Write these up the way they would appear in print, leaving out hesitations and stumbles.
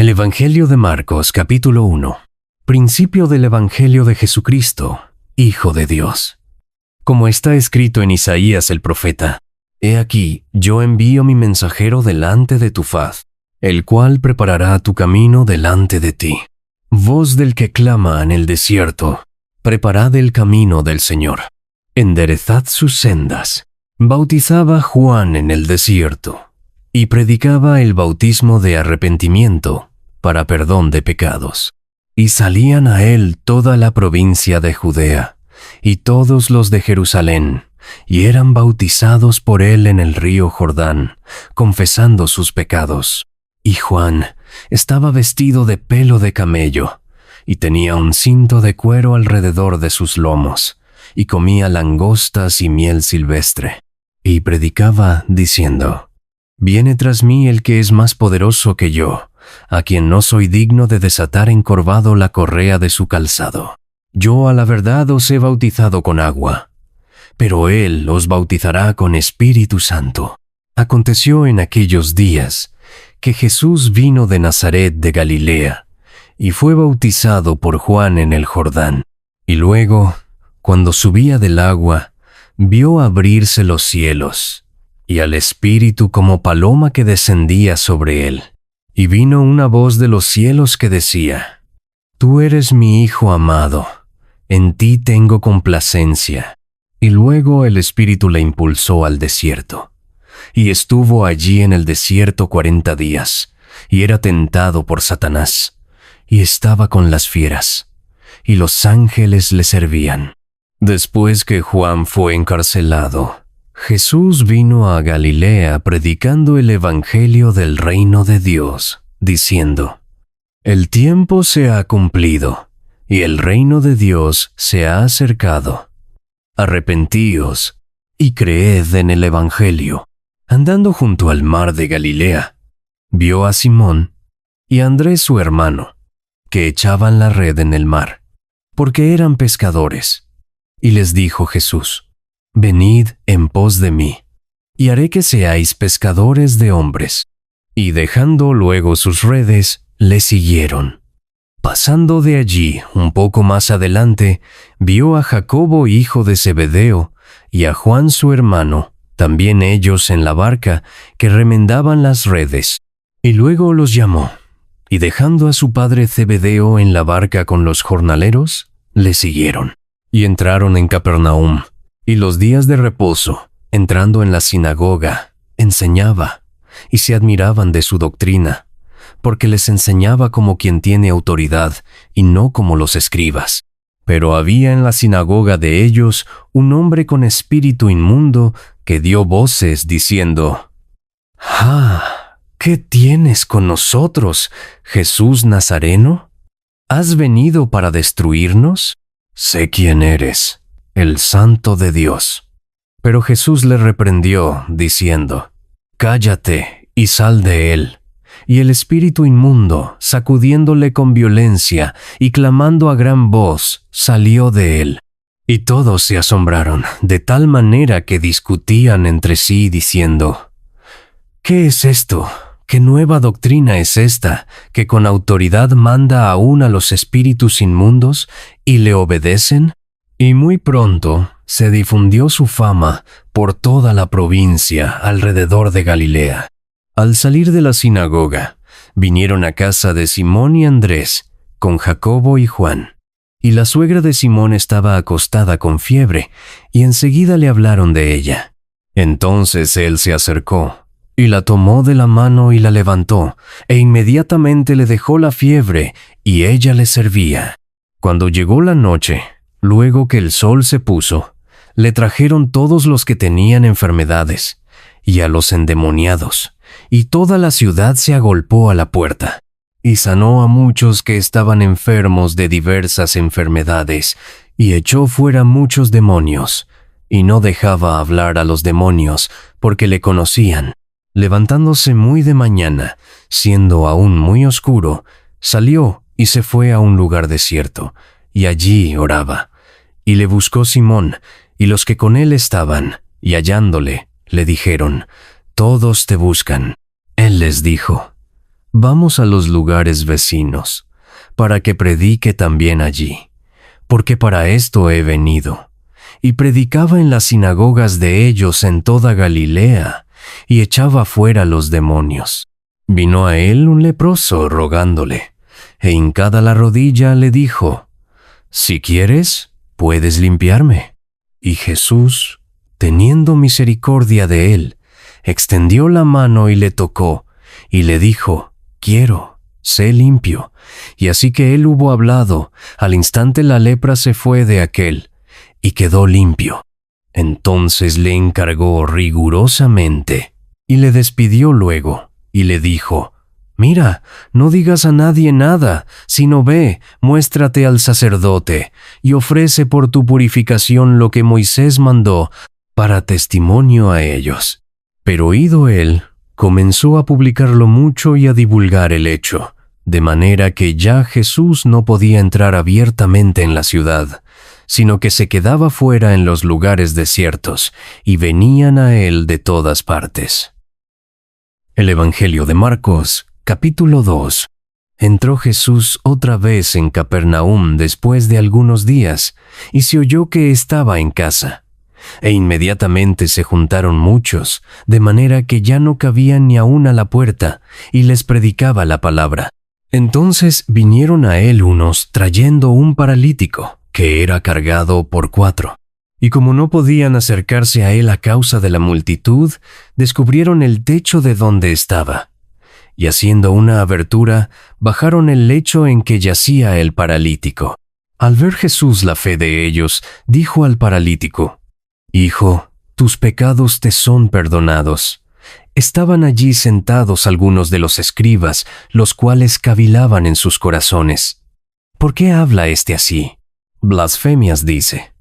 El Evangelio de Marcos, capítulo 1. Principio del Evangelio de Jesucristo, Hijo de Dios. Como está escrito en Isaías el profeta: He aquí, yo envío mi mensajero delante de tu faz, el cual preparará tu camino delante de ti. Voz del que clama en el desierto: preparad el camino del Señor, enderezad sus sendas. Bautizaba Juan en el desierto, y predicaba el bautismo de arrepentimiento para perdón de pecados. Y salían a él toda la provincia de Judea, y todos los de Jerusalén, y eran bautizados por él en el río Jordán, confesando sus pecados. Y Juan estaba vestido de pelo de camello, y tenía un cinto de cuero alrededor de sus lomos, y comía langostas y miel silvestre. Y predicaba diciendo: Viene tras mí el que es más poderoso que yo, a quien no soy digno de desatar encorvado la correa de su calzado. Yo a la verdad os he bautizado con agua, pero él os bautizará con Espíritu Santo. Aconteció en aquellos días que Jesús vino de Nazaret de Galilea, y fue bautizado por Juan en el Jordán. Y luego, cuando subía del agua, vio abrirse los cielos, y al Espíritu como paloma que descendía sobre él. Y vino una voz de los cielos que decía: Tú eres mi Hijo amado, en ti tengo complacencia. Y luego el Espíritu le impulsó al desierto. Y estuvo allí en el desierto 40 días, y era tentado por Satanás, y estaba con las fieras, y los ángeles le servían. Después que Juan fue encarcelado, Jesús vino a Galilea predicando el Evangelio del reino de Dios, diciendo: El tiempo se ha cumplido, y el reino de Dios se ha acercado. Arrepentíos y creed en el Evangelio. Andando junto al mar de Galilea, vio a Simón y a Andrés su hermano, que echaban la red en el mar, porque eran pescadores. Y les dijo Jesús: Venid en pos de mí, y haré que seáis pescadores de hombres. Y dejando luego sus redes, le siguieron. Pasando de allí un poco más adelante, vio a Jacobo hijo de Zebedeo, y a Juan su hermano, también ellos en la barca, que remendaban las redes. Y luego los llamó, y dejando a su padre Zebedeo en la barca con los jornaleros, le siguieron. Y entraron en Capernaum, y los días de reposo, entrando en la sinagoga, enseñaba, y se admiraban de su doctrina, porque les enseñaba como quien tiene autoridad, y no como los escribas. Pero había en la sinagoga de ellos un hombre con espíritu inmundo, que dio voces diciendo: «¡Ah! ¿Qué tienes con nosotros, Jesús Nazareno? ¿Has venido para destruirnos? Sé quién eres, el Santo de Dios». Pero Jesús le reprendió, diciendo: «Cállate y sal de él». Y el espíritu inmundo, sacudiéndole con violencia y clamando a gran voz, salió de él. Y todos se asombraron, de tal manera que discutían entre sí, diciendo: «¿Qué es esto? ¿Qué nueva doctrina es esta, que con autoridad manda aún a los espíritus inmundos, y le obedecen?» Y muy pronto se difundió su fama por toda la provincia alrededor de Galilea. Al salir de la sinagoga, vinieron a casa de Simón y Andrés, con Jacobo y Juan. Y la suegra de Simón estaba acostada con fiebre, y enseguida le hablaron de ella. Entonces él se acercó, y la tomó de la mano y la levantó, e inmediatamente le dejó la fiebre, y ella le servía. Cuando llegó la noche, luego que el sol se puso, le trajeron todos los que tenían enfermedades, y a los endemoniados, y toda la ciudad se agolpó a la puerta. Y sanó a muchos que estaban enfermos de diversas enfermedades, y echó fuera muchos demonios, y no dejaba hablar a los demonios, porque le conocían. Levantándose muy de mañana, siendo aún muy oscuro, salió y se fue a un lugar desierto, y allí oraba. Y le buscó Simón, y los que con él estaban, y hallándole, le dijeron: «Todos te buscan». Él les dijo: vamos a los lugares vecinos, para que predique también allí, porque para esto he venido. Y predicaba en las sinagogas de ellos en toda Galilea, y echaba fuera los demonios. Vino a él un leproso rogándole, e hincada la rodilla le dijo: «Si quieres, puedes limpiarme». Y Jesús, teniendo misericordia de él, extendió la mano y le tocó, y le dijo: «Quiero, sé limpio». Y así que él hubo hablado, al instante la lepra se fue de aquél, y quedó limpio. Entonces le encargó rigurosamente, y le despidió luego, y le dijo: «Mira, no digas a nadie nada, sino ve, muéstrate al sacerdote, y ofrece por tu purificación lo que Moisés mandó, para testimonio a ellos». Pero ido él, comenzó a publicarlo mucho y a divulgar el hecho, de manera que ya Jesús no podía entrar abiertamente en la ciudad, sino que se quedaba fuera en los lugares desiertos, y venían a él de todas partes. El Evangelio de Marcos, capítulo 2. Entró Jesús otra vez en Capernaum después de algunos días, y se oyó que estaba en casa. E inmediatamente se juntaron muchos, de manera que ya no cabían ni aun a la puerta, y les predicaba la palabra. Entonces vinieron a él unos trayendo un paralítico, que era cargado por 4. Y como no podían acercarse a él a causa de la multitud, descubrieron el techo de donde estaba. Y haciendo una abertura, bajaron el lecho en que yacía el paralítico. Al ver Jesús la fe de ellos, dijo al paralítico: «Hijo, tus pecados te son perdonados». Estaban allí sentados algunos de los escribas, los cuales cavilaban en sus corazones: «¿Por qué habla éste así? Blasfemias dice.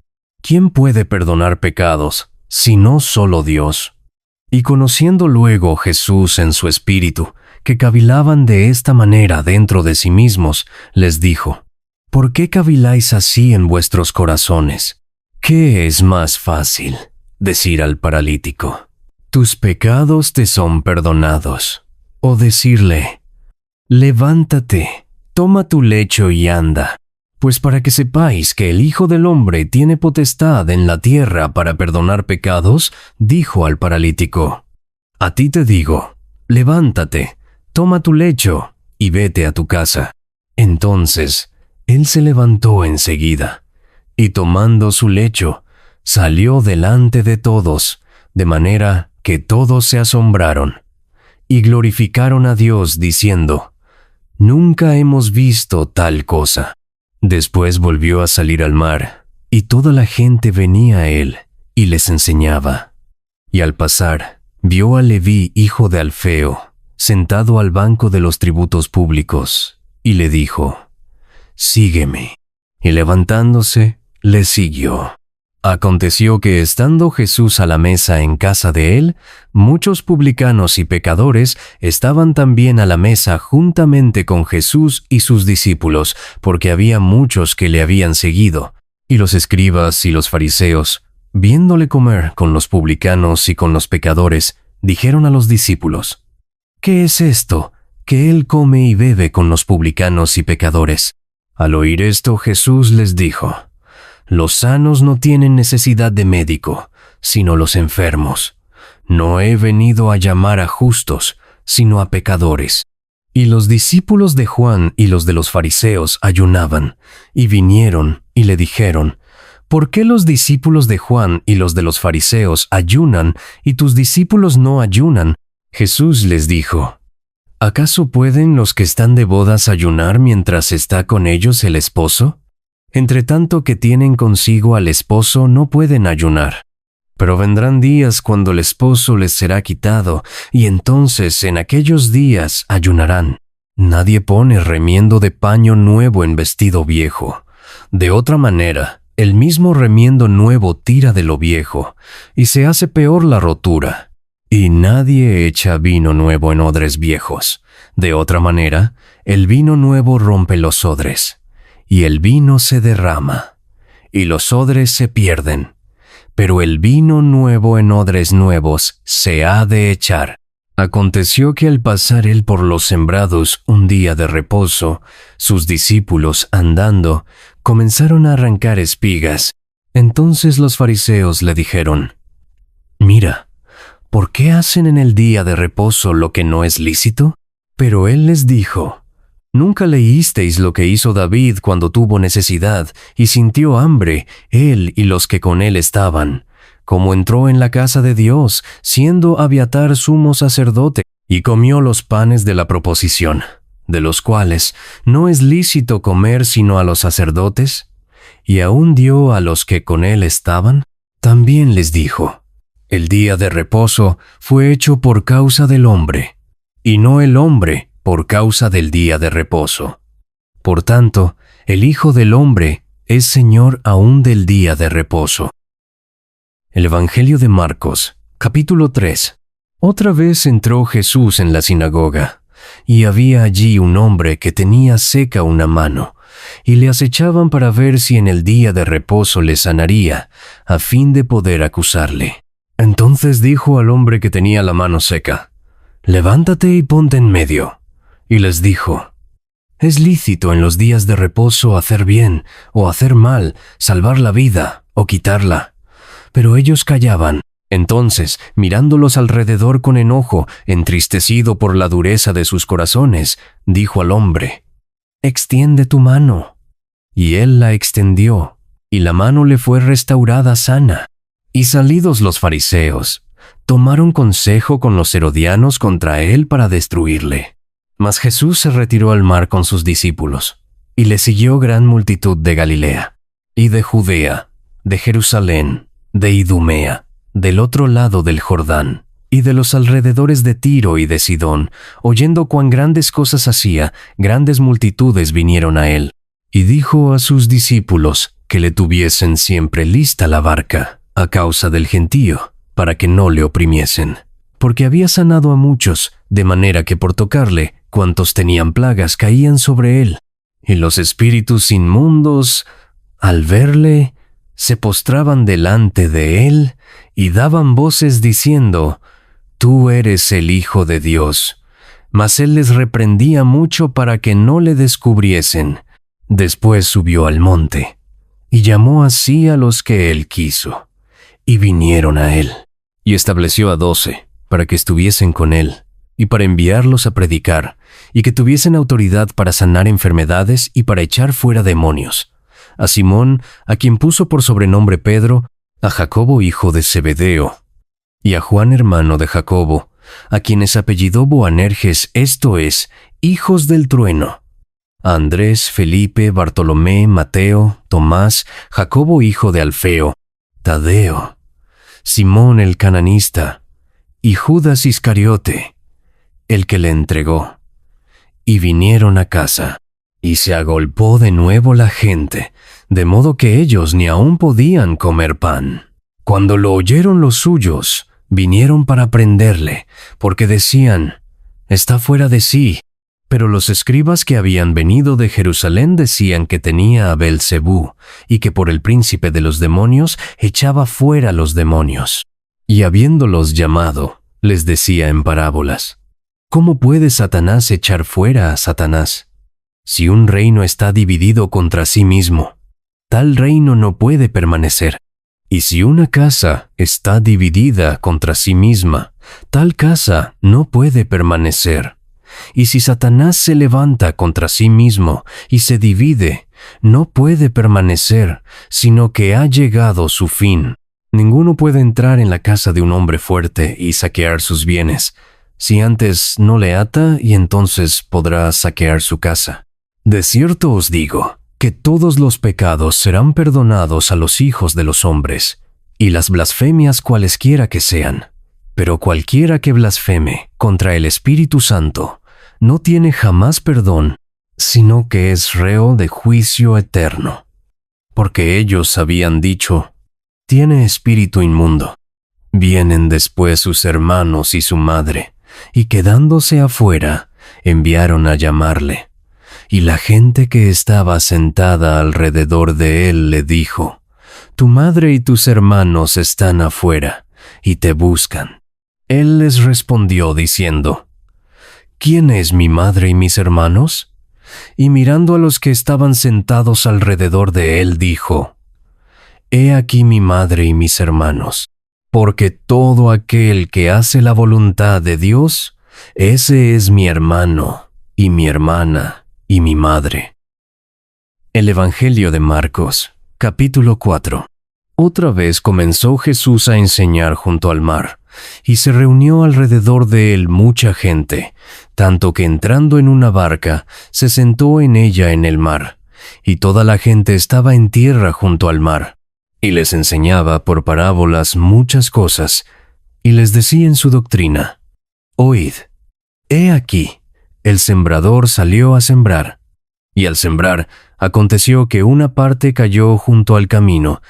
¿Quién puede perdonar pecados, sino solo Dios?» Y conociendo luego Jesús en su espíritu, que cavilaban de esta manera dentro de sí mismos, les dijo: «¿Por qué caviláis así en vuestros corazones? ¿Qué es más fácil, decir al paralítico: tus pecados te son perdonados, o decirle: levántate, toma tu lecho y anda? Pues para que sepáis que el Hijo del Hombre tiene potestad en la tierra para perdonar pecados, dijo al paralítico: a ti te digo, levántate, toma tu lecho y vete a tu casa. Entonces él se levantó enseguida, y tomando su lecho, salió delante de todos, de manera que todos se asombraron, y glorificaron a Dios diciendo: nunca hemos visto tal cosa. Después volvió a salir al mar, y toda la gente venía a él, y les enseñaba. Y al pasar, vio a Leví, hijo de Alfeo, sentado al banco de los tributos públicos, y le dijo: sígueme. Y levantándose, le siguió. Aconteció que estando Jesús a la mesa en casa de él, muchos publicanos y pecadores estaban también a la mesa juntamente con Jesús y sus discípulos, porque había muchos que le habían seguido. Y los escribas y los fariseos, viéndole comer con los publicanos y con los pecadores, dijeron a los discípulos: ¿qué es esto, que él come y bebe con los publicanos y pecadores? Al oír esto, Jesús les dijo: los sanos no tienen necesidad de médico, sino los enfermos. No he venido a llamar a justos, sino a pecadores. Y los discípulos de Juan y los de los fariseos ayunaban, y vinieron y le dijeron: ¿por qué los discípulos de Juan y los de los fariseos ayunan, y tus discípulos no ayunan? Jesús les dijo: ¿acaso pueden los que están de bodas ayunar mientras está con ellos el esposo? Entre tanto que tienen consigo al esposo, no pueden ayunar. Pero vendrán días cuando el esposo les será quitado, y entonces en aquellos días ayunarán. Nadie pone remiendo de paño nuevo en vestido viejo. De otra manera, el mismo remiendo nuevo tira de lo viejo, y se hace peor la rotura. Y nadie echa vino nuevo en odres viejos. De otra manera, el vino nuevo rompe los odres, y el vino se derrama, y los odres se pierden. Pero el vino nuevo en odres nuevos se ha de echar. Aconteció que al pasar él por los sembrados un día de reposo, sus discípulos, andando, comenzaron a arrancar espigas. Entonces los fariseos le dijeron: «Mira, ¿por qué hacen en el día de reposo lo que no es lícito?» Pero él les dijo: «¿Nunca leísteis lo que hizo David cuando tuvo necesidad y sintió hambre, él y los que con él estaban? Cómo entró en la casa de Dios, siendo Abiatar sumo sacerdote, y comió los panes de la proposición, de los cuales no es lícito comer sino a los sacerdotes, y aún dio a los que con él estaban». También les dijo: «El día de reposo fue hecho por causa del hombre, y no el hombre por causa del día de reposo. Por tanto, el Hijo del Hombre es Señor aún del día de reposo». El Evangelio de Marcos, capítulo 3. Otra vez entró Jesús en la sinagoga, y había allí un hombre que tenía seca una mano, y le acechaban para ver si en el día de reposo le sanaría, a fin de poder acusarle. Entonces dijo al hombre que tenía la mano seca: «Levántate y ponte en medio». Y les dijo: «¿Es lícito en los días de reposo hacer bien o hacer mal, salvar la vida o quitarla?». Pero ellos callaban. Entonces, mirándolos alrededor con enojo, entristecido por la dureza de sus corazones, dijo al hombre: «Extiende tu mano». Y él la extendió, y la mano le fue restaurada sana. Y salidos los fariseos, tomaron consejo con los herodianos contra él para destruirle. Mas Jesús se retiró al mar con sus discípulos, y le siguió gran multitud de Galilea, y de Judea, de Jerusalén, de Idumea, del otro lado del Jordán, y de los alrededores de Tiro y de Sidón. Oyendo cuán grandes cosas hacía, grandes multitudes vinieron a él. Y dijo a sus discípulos que le tuviesen siempre lista la barca, a causa del gentío, para que no le oprimiesen. Porque había sanado a muchos, de manera que por tocarle, cuantos tenían plagas caían sobre él. Y los espíritus inmundos, al verle, se postraban delante de él y daban voces diciendo: «Tú eres el Hijo de Dios». Mas él les reprendía mucho para que no le descubriesen. Después subió al monte, y llamó así a los que él quiso, y vinieron a él. Y estableció a 12, para que estuviesen con él, y para enviarlos a predicar, y que tuviesen autoridad para sanar enfermedades y para echar fuera demonios. A Simón, a quien puso por sobrenombre Pedro, a Jacobo hijo de Zebedeo, y a Juan hermano de Jacobo, a quienes apellidó Boanerges, esto es, hijos del trueno, a Andrés, Felipe, Bartolomé, Mateo, Tomás, Jacobo hijo de Alfeo, Tadeo, Simón el cananista, y Judas Iscariote, el que le entregó. Y vinieron a casa. Y se agolpó de nuevo la gente, de modo que ellos ni aún podían comer pan. Cuando lo oyeron los suyos, vinieron para prenderle, porque decían: «Está fuera de sí». Pero los escribas que habían venido de Jerusalén decían que tenía a Beelzebú, y que por el príncipe de los demonios echaba fuera los demonios. Y habiéndolos llamado, les decía en parábolas: «¿Cómo puede Satanás echar fuera a Satanás? Si un reino está dividido contra sí mismo, tal reino no puede permanecer. Y si una casa está dividida contra sí misma, tal casa no puede permanecer. Y si Satanás se levanta contra sí mismo y se divide, no puede permanecer, sino que ha llegado su fin. Ninguno puede entrar en la casa de un hombre fuerte y saquear sus bienes, si antes no le ata, y entonces podrá saquear su casa. De cierto os digo, que todos los pecados serán perdonados a los hijos de los hombres, y las blasfemias cualesquiera que sean. Pero cualquiera que blasfeme contra el Espíritu Santo no tiene jamás perdón, sino que es reo de juicio eterno. Porque ellos habían dicho: «Tiene espíritu inmundo». Vienen después sus hermanos y su madre, y quedándose afuera, enviaron a llamarle. Y la gente que estaba sentada alrededor de él le dijo: «Tu madre y tus hermanos están afuera, y te buscan». Él les respondió diciendo: ¿Quién es mi madre y mis hermanos? Y mirando a los que estaban sentados alrededor de él, dijo: He aquí mi madre y mis hermanos, porque todo aquel que hace la voluntad de Dios, ese es mi hermano, y mi hermana, y mi madre. El Evangelio de Marcos, capítulo 4. Otra vez comenzó Jesús a enseñar junto al mar, y se reunió alrededor de él mucha gente, tanto que entrando en una barca, se sentó en ella en el mar, y toda la gente estaba en tierra junto al mar. Y les enseñaba por parábolas muchas cosas, y les decía en su doctrina: Oíd, he aquí, el sembrador salió a sembrar. Y al sembrar, aconteció que una parte cayó junto al camino,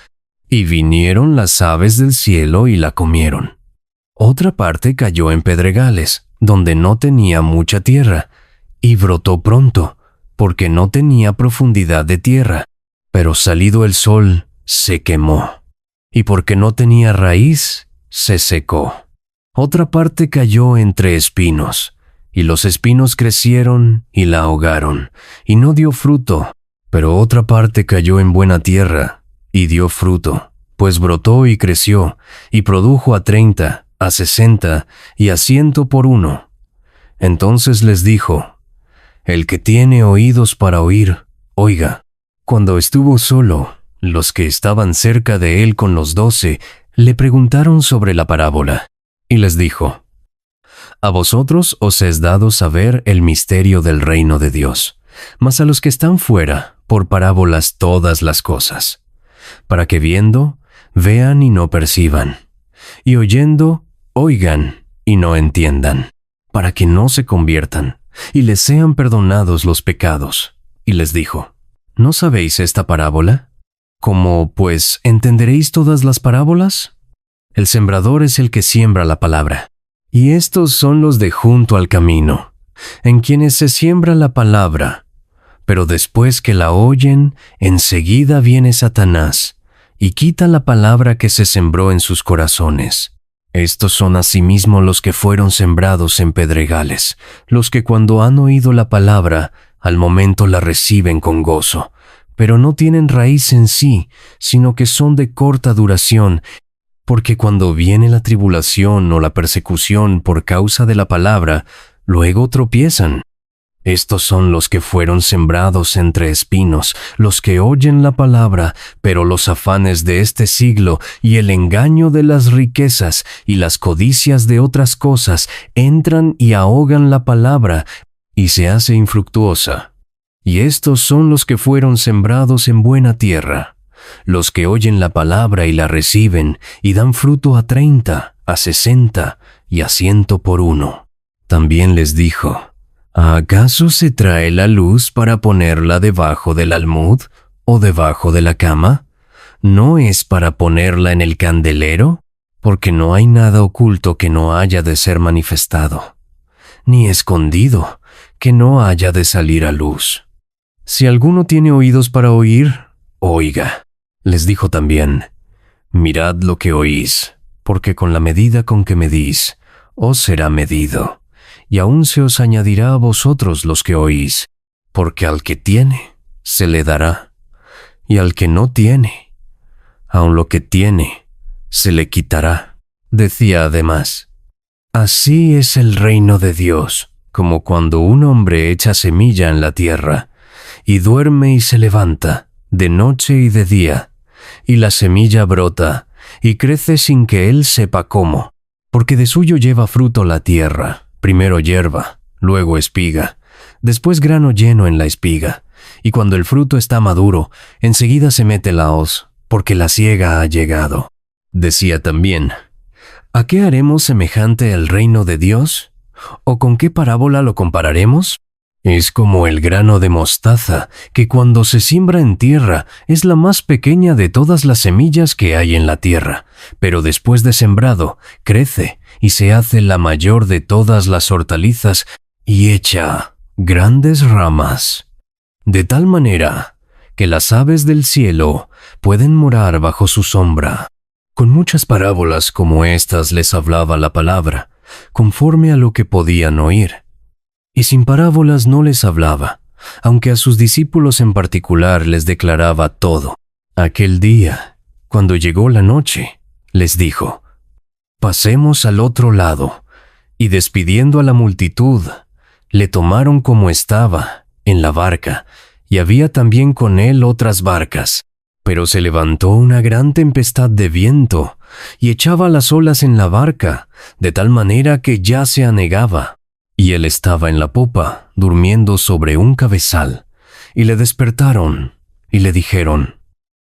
y vinieron las aves del cielo y la comieron. Otra parte cayó en pedregales, donde no tenía mucha tierra, y brotó pronto, porque no tenía profundidad de tierra. Pero salido el sol, se quemó, y porque no tenía raíz, se secó. Otra parte cayó entre espinos, y los espinos crecieron y la ahogaron, y no dio fruto. Pero otra parte cayó en buena tierra, y dio fruto, pues brotó y creció, y produjo a 30, a 60 y a 100 por uno. Entonces les dijo: El que tiene oídos para oír, oiga. Cuando estuvo solo, los que estaban cerca de él con los 12 le preguntaron sobre la parábola, y les dijo: A vosotros os es dado saber el misterio del reino de Dios, mas a los que están fuera, por parábolas todas las cosas, para que viendo, vean y no perciban, y oyendo, oigan y no entiendan, para que no se conviertan, y les sean perdonados los pecados. Y les dijo: ¿No sabéis esta parábola? ¿Cómo, pues, entenderéis todas las parábolas? El sembrador es el que siembra la palabra, y estos son los de junto al camino, en quienes se siembra la palabra. Pero después que la oyen, enseguida viene Satanás, y quita la palabra que se sembró en sus corazones. Estos son asimismo los que fueron sembrados en pedregales, los que cuando han oído la palabra, al momento la reciben con gozo, pero no tienen raíz en sí, sino que son de corta duración, porque cuando viene la tribulación o la persecución por causa de la palabra, luego tropiezan. Estos son los que fueron sembrados entre espinos, los que oyen la palabra, pero los afanes de este siglo y el engaño de las riquezas y las codicias de otras cosas entran y ahogan la palabra, y se hace infructuosa. Y estos son los que fueron sembrados en buena tierra, los que oyen la palabra y la reciben, y dan fruto a 30, a 60 y a 100 por uno. También les dijo: ¿Acaso se trae la luz para ponerla debajo del almud o debajo de la cama? ¿No es para ponerla en el candelero? Porque no hay nada oculto que no haya de ser manifestado, ni escondido que no haya de salir a luz. Si alguno tiene oídos para oír, oiga. Les dijo también: Mirad lo que oís, porque con la medida con que medís, os será medido, y aún se os añadirá a vosotros los que oís, porque al que tiene, se le dará, y al que no tiene, aun lo que tiene, se le quitará. Decía además: Así es el reino de Dios, como cuando un hombre echa semilla en la tierra, y duerme y se levanta, de noche y de día, y la semilla brota, y crece sin que él sepa cómo, porque de suyo lleva fruto la tierra, primero hierba, luego espiga, después grano lleno en la espiga, y cuando el fruto está maduro, enseguida se mete la hoz, porque la siega ha llegado. Decía también: ¿A qué haremos semejante el reino de Dios? ¿O con qué parábola lo compararemos? Es como el grano de mostaza, que cuando se siembra en tierra es la más pequeña de todas las semillas que hay en la tierra, pero después de sembrado, crece y se hace la mayor de todas las hortalizas y echa grandes ramas, de tal manera que las aves del cielo pueden morar bajo su sombra. Con muchas parábolas como estas les hablaba la palabra, conforme a lo que podían oír. Y sin parábolas no les hablaba, aunque a sus discípulos en particular les declaraba todo. Aquel día, cuando llegó la noche, les dijo: «Pasemos al otro lado». Y despidiendo a la multitud, le tomaron como estaba, en la barca, y había también con él otras barcas. Pero se levantó una gran tempestad de viento, y echaba las olas en la barca, de tal manera que ya se anegaba. Y él estaba en la popa, durmiendo sobre un cabezal. Y le despertaron, y le dijeron: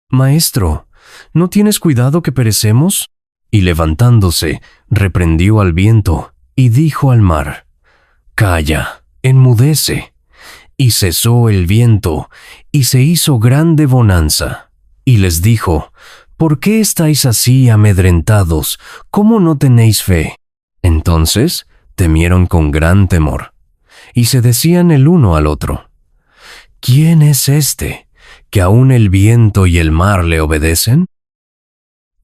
«Maestro, ¿no tienes cuidado que perecemos?». Y levantándose, reprendió al viento, y dijo al mar: «Calla, enmudece». Y cesó el viento, y se hizo grande bonanza. Y les dijo: «¿Por qué estáis así amedrentados? ¿Cómo no tenéis fe?». Entonces temieron con gran temor, y se decían el uno al otro: «¿Quién es este, que aun el viento y el mar le obedecen?».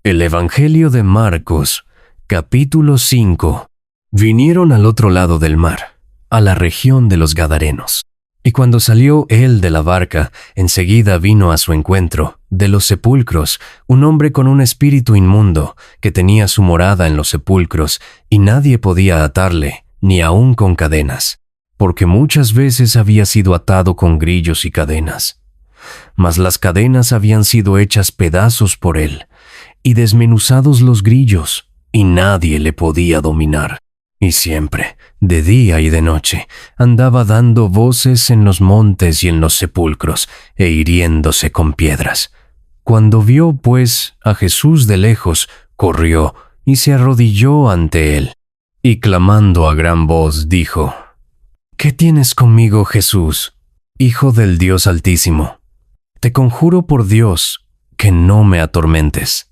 El Evangelio de Marcos, capítulo 5. Vinieron al otro lado del mar, a la región de los Gadarenos. Y cuando salió él de la barca, enseguida vino a su encuentro, de los sepulcros, un hombre con un espíritu inmundo, que tenía su morada en los sepulcros, y nadie podía atarle, ni aun con cadenas, porque muchas veces había sido atado con grillos y cadenas. Mas las cadenas habían sido hechas pedazos por él, y desmenuzados los grillos, y nadie le podía dominar. Y siempre, de día y de noche, andaba dando voces en los montes y en los sepulcros, e hiriéndose con piedras. Cuando vio, pues, a Jesús de lejos, corrió y se arrodilló ante él, y clamando a gran voz, dijo: «¿Qué tienes conmigo, Jesús, Hijo del Dios Altísimo? Te conjuro por Dios que no me atormentes».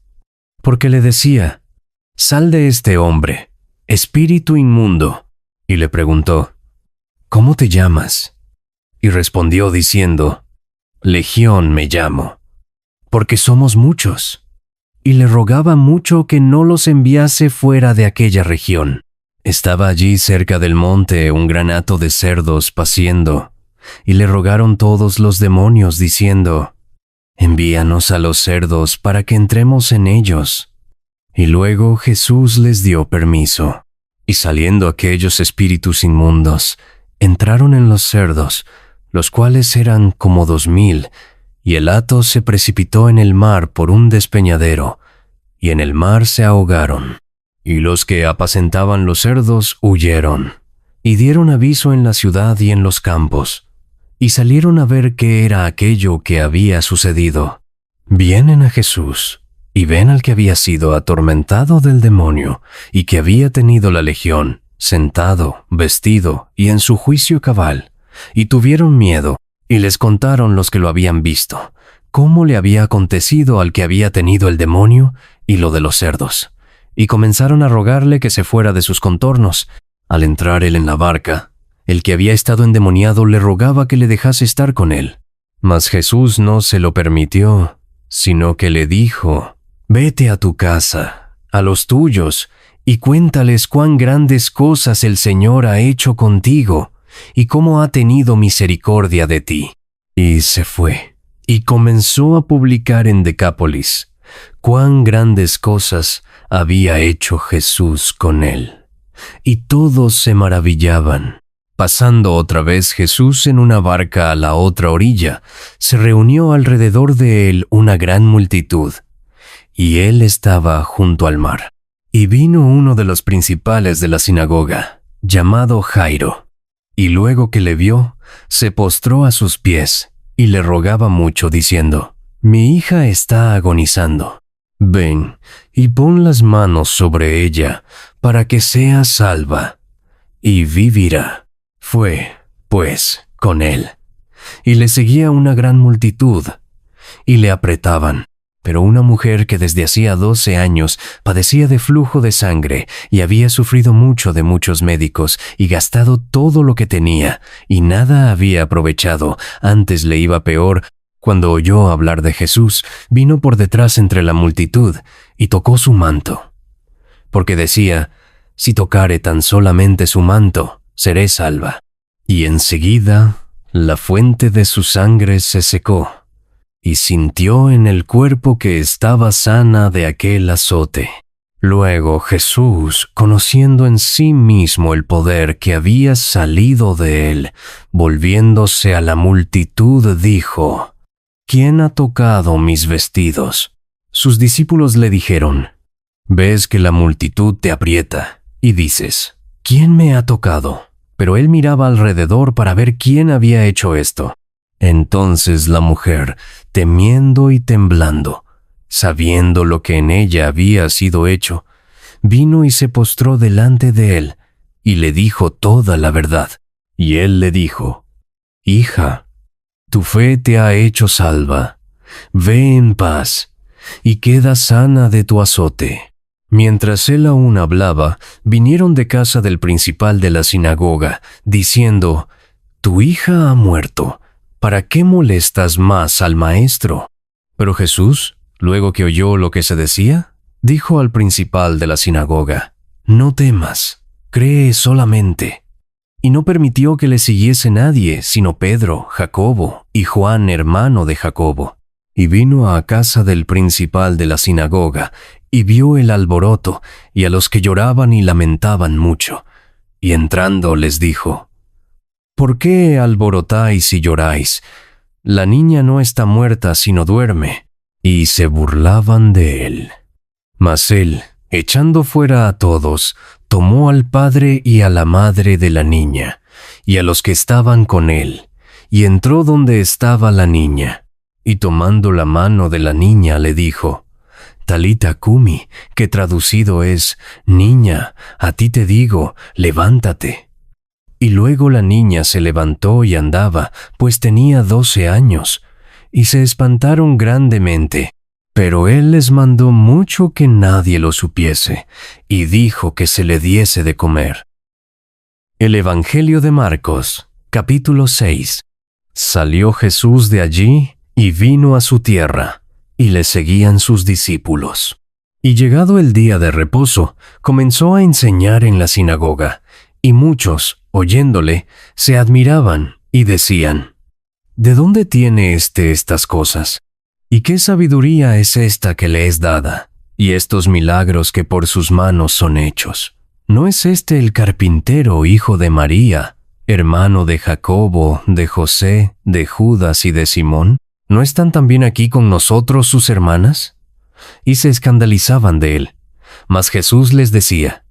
Porque le decía: «Sal de este hombre, espíritu inmundo». Y le preguntó: «¿Cómo te llamas?». Y respondió diciendo: «Legión me llamo, porque somos muchos». Y le rogaba mucho que no los enviase fuera de aquella región. Estaba allí cerca del monte un gran hato de cerdos paciendo, y le rogaron todos los demonios diciendo: «Envíanos a los cerdos para que entremos en ellos». Y luego Jesús les dio permiso. Y saliendo aquellos espíritus inmundos, entraron en los cerdos, los cuales eran como 2000, y el hato se precipitó en el mar por un despeñadero, y en el mar se ahogaron. Y los que apacentaban los cerdos huyeron, y dieron aviso en la ciudad y en los campos, y salieron a ver qué era aquello que había sucedido. Vienen a Jesús, y ven al que había sido atormentado del demonio, y que había tenido la legión, sentado, vestido, y en su juicio cabal, y tuvieron miedo, y les contaron los que lo habían visto, cómo le había acontecido al que había tenido el demonio, y lo de los cerdos. Y comenzaron a rogarle que se fuera de sus contornos. Al entrar él en la barca, el que había estado endemoniado le rogaba que le dejase estar con él. Mas Jesús no se lo permitió, sino que le dijo: «Vete a tu casa, a los tuyos, y cuéntales cuán grandes cosas el Señor ha hecho contigo, y cómo ha tenido misericordia de ti». Y se fue, y comenzó a publicar en Decápolis cuán grandes cosas había hecho Jesús con él. Y todos se maravillaban. Pasando otra vez Jesús en una barca a la otra orilla, se reunió alrededor de él una gran multitud, y él estaba junto al mar. Y vino uno de los principales de la sinagoga, llamado Jairo, y luego que le vio, se postró a sus pies, y le rogaba mucho, diciendo: «Mi hija está agonizando. Ven y pon las manos sobre ella, para que sea salva, y vivirá». Fue, pues, con él, y le seguía una gran multitud, y le apretaban. Pero una mujer que desde hacía 12 años padecía de flujo de sangre, y había sufrido mucho de muchos médicos, y gastado todo lo que tenía, y nada había aprovechado, antes le iba peor, cuando oyó hablar de Jesús, vino por detrás entre la multitud, y tocó su manto, porque decía, si tocare tan solamente su manto, seré salva. Y enseguida la fuente de su sangre se secó, y sintió en el cuerpo que estaba sana de aquel azote. Luego Jesús, conociendo en sí mismo el poder que había salido de él, volviéndose a la multitud, dijo, ¿quién ha tocado mis vestidos? Sus discípulos le dijeron, ves que la multitud te aprieta, y dices, ¿quién me ha tocado? Pero él miraba alrededor para ver quién había hecho esto. Entonces la mujer, temiendo y temblando, sabiendo lo que en ella había sido hecho, vino y se postró delante de él, y le dijo toda la verdad. Y él le dijo, hija, tu fe te ha hecho salva. Ve en paz, y queda sana de tu azote. Mientras él aún hablaba, vinieron de casa del principal de la sinagoga, diciendo, tu hija ha muerto. ¿Para qué molestas más al maestro? Pero Jesús, luego que oyó lo que se decía, dijo al principal de la sinagoga, no temas, cree solamente. Y no permitió que le siguiese nadie, sino Pedro, Jacobo y Juan, hermano de Jacobo. Y vino a casa del principal de la sinagoga, y vio el alboroto, y a los que lloraban y lamentaban mucho. Y entrando les dijo, ¿por qué alborotáis y lloráis? La niña no está muerta, sino duerme. Y se burlaban de él. Mas él, echando fuera a todos, tomó al padre y a la madre de la niña, y a los que estaban con él, y entró donde estaba la niña. Y tomando la mano de la niña le dijo, Talita cumi, que traducido es, niña, a ti te digo, levántate. Y luego la niña se levantó y andaba, pues tenía 12 años, y se espantaron grandemente. Pero él les mandó mucho que nadie lo supiese, y dijo que se le diese de comer. El Evangelio de Marcos, capítulo 6. Salió Jesús de allí y vino a su tierra, y le seguían sus discípulos. Y llegado el día de reposo, comenzó a enseñar en la sinagoga, y muchos, oyéndole, se admiraban y decían, ¿de dónde tiene estas cosas? ¿Y qué sabiduría es esta que le es dada? Y estos milagros que por sus manos son hechos. ¿No es este el carpintero, hijo de María, hermano de Jacobo, de José, de Judas y de Simón? ¿No están también aquí con nosotros sus hermanas? Y se escandalizaban de él. Mas Jesús les decía,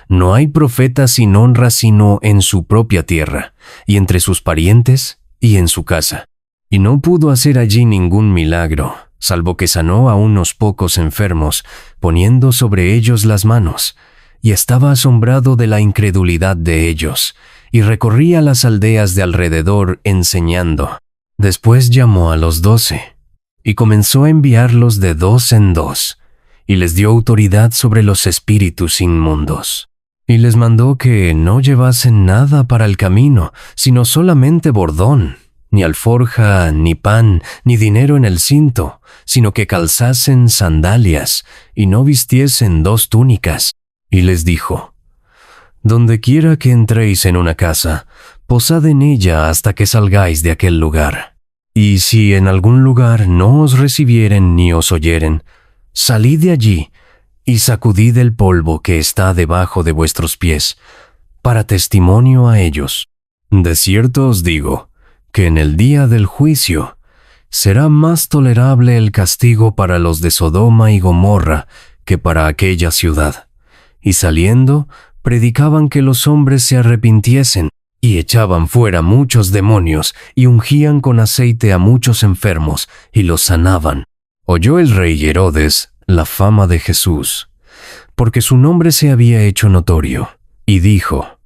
no hay profeta sin honra sino en su propia tierra, y entre sus parientes, y en su casa. Y no pudo hacer allí ningún milagro, salvo que sanó a unos pocos enfermos, poniendo sobre ellos las manos, y estaba asombrado de la incredulidad de ellos, y recorría las aldeas de alrededor enseñando. Después llamó a los 12, y comenzó a enviarlos de 2 en 2, y les dio autoridad sobre los espíritus inmundos. Y les mandó que no llevasen nada para el camino, sino solamente bordón, ni alforja, ni pan, ni dinero en el cinto, sino que calzasen sandalias, y no vistiesen 2 túnicas. Y les dijo, donde quiera que entréis en una casa, posad en ella hasta que salgáis de aquel lugar. Y si en algún lugar no os recibieren ni os oyeren, salid de allí, y sacudid el polvo que está debajo de vuestros pies, para testimonio a ellos. De cierto os digo, que en el día del juicio será más tolerable el castigo para los de Sodoma y Gomorra que para aquella ciudad. Y saliendo, predicaban que los hombres se arrepintiesen, y echaban fuera muchos demonios, y ungían con aceite a muchos enfermos, y los sanaban. Oyó el rey Herodes la fama de Jesús, porque su nombre se había hecho notorio, y dijo,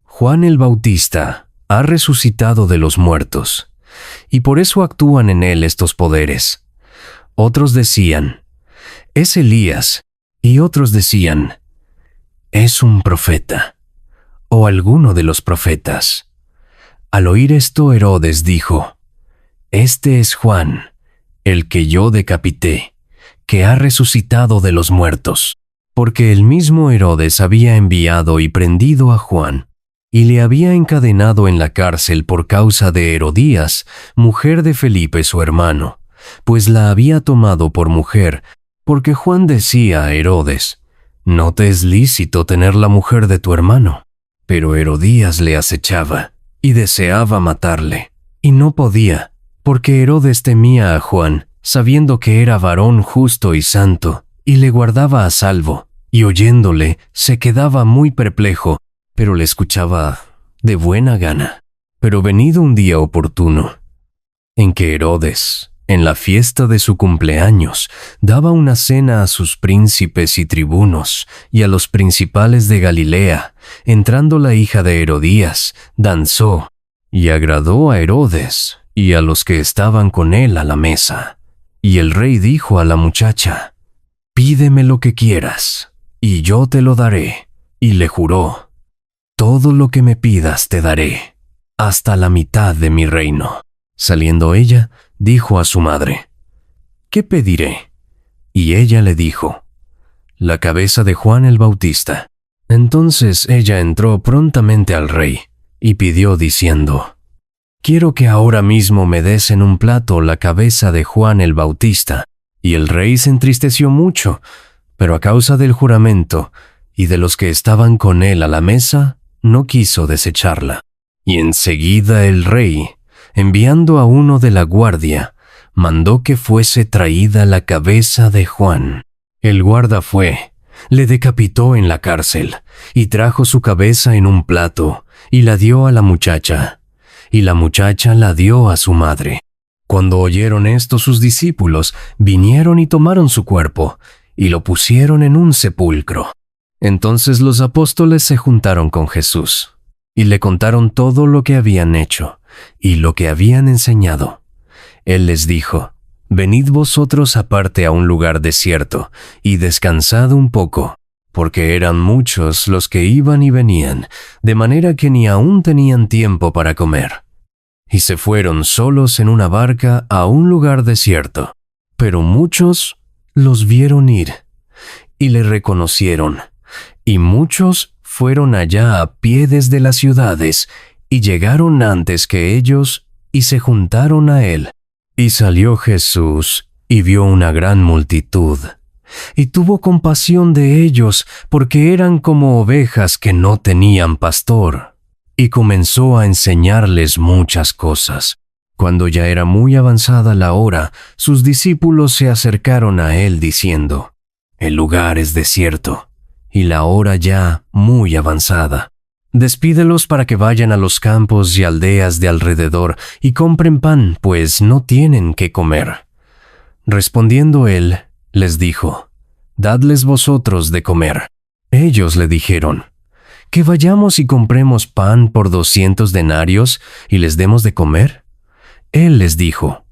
Juan el Bautista ha resucitado de los muertos, y por eso actúan en él estos poderes. Otros decían, es Elías, y otros decían, es un profeta, o alguno de los profetas. Al oír esto, Herodes dijo, este es Juan, el que yo decapité, que ha resucitado de los muertos, porque el mismo Herodes había enviado y prendido a Juan, y le había encadenado en la cárcel por causa de Herodías, mujer de Felipe su hermano, pues la había tomado por mujer, porque Juan decía a Herodes: «No te es lícito tener la mujer de tu hermano». Pero Herodías le acechaba y deseaba matarle, y no podía, porque Herodes temía a Juan, sabiendo que era varón justo y santo, y le guardaba a salvo, y oyéndole se quedaba muy perplejo, pero le escuchaba de buena gana. Pero venido un día oportuno, en que Herodes, en la fiesta de su cumpleaños, daba una cena a sus príncipes y tribunos y a los principales de Galilea, entrando la hija de Herodías, danzó, y agradó a Herodes y a los que estaban con él a la mesa. Y el rey dijo a la muchacha: «Pídeme lo que quieras, y yo te lo daré». Y le juró: «Todo lo que me pidas te daré, hasta la mitad de mi reino». Saliendo ella, dijo a su madre: «¿Qué pediré?». Y ella le dijo: «La cabeza de Juan el Bautista». Entonces ella entró prontamente al rey y pidió diciendo: «Quiero que ahora mismo me des en un plato la cabeza de Juan el Bautista». Y el rey se entristeció mucho, pero a causa del juramento y de los que estaban con él a la mesa, no quiso desecharla. Y enseguida el rey, enviando a uno de la guardia, mandó que fuese traída la cabeza de Juan. El guarda fue, le decapitó en la cárcel, y trajo su cabeza en un plato, y la dio a la muchacha, y la muchacha la dio a su madre. Cuando oyeron esto sus discípulos, vinieron y tomaron su cuerpo, y lo pusieron en un sepulcro. Entonces los apóstoles se juntaron con Jesús, y le contaron todo lo que habían hecho, y lo que habían enseñado. Él les dijo: «Venid vosotros aparte a un lugar desierto, y descansad un poco», porque eran muchos los que iban y venían, de manera que ni aún tenían tiempo para comer. Y se fueron solos en una barca a un lugar desierto. Pero muchos los vieron ir, y le reconocieron, y muchos fueron allá a pie desde las ciudades, y llegaron antes que ellos, y se juntaron a él. Y salió Jesús, y vio una gran multitud, y tuvo compasión de ellos, porque eran como ovejas que no tenían pastor. Y comenzó a enseñarles muchas cosas. Cuando ya era muy avanzada la hora, sus discípulos se acercaron a él diciendo: «El lugar es desierto, y la hora ya muy avanzada. Despídelos para que vayan a los campos y aldeas de alrededor y compren pan, pues no tienen qué comer». Respondiendo él, les dijo: «Dadles vosotros de comer». Ellos le dijeron: «¿Que vayamos y compremos pan por 200 denarios y les demos de comer?». Él les dijo: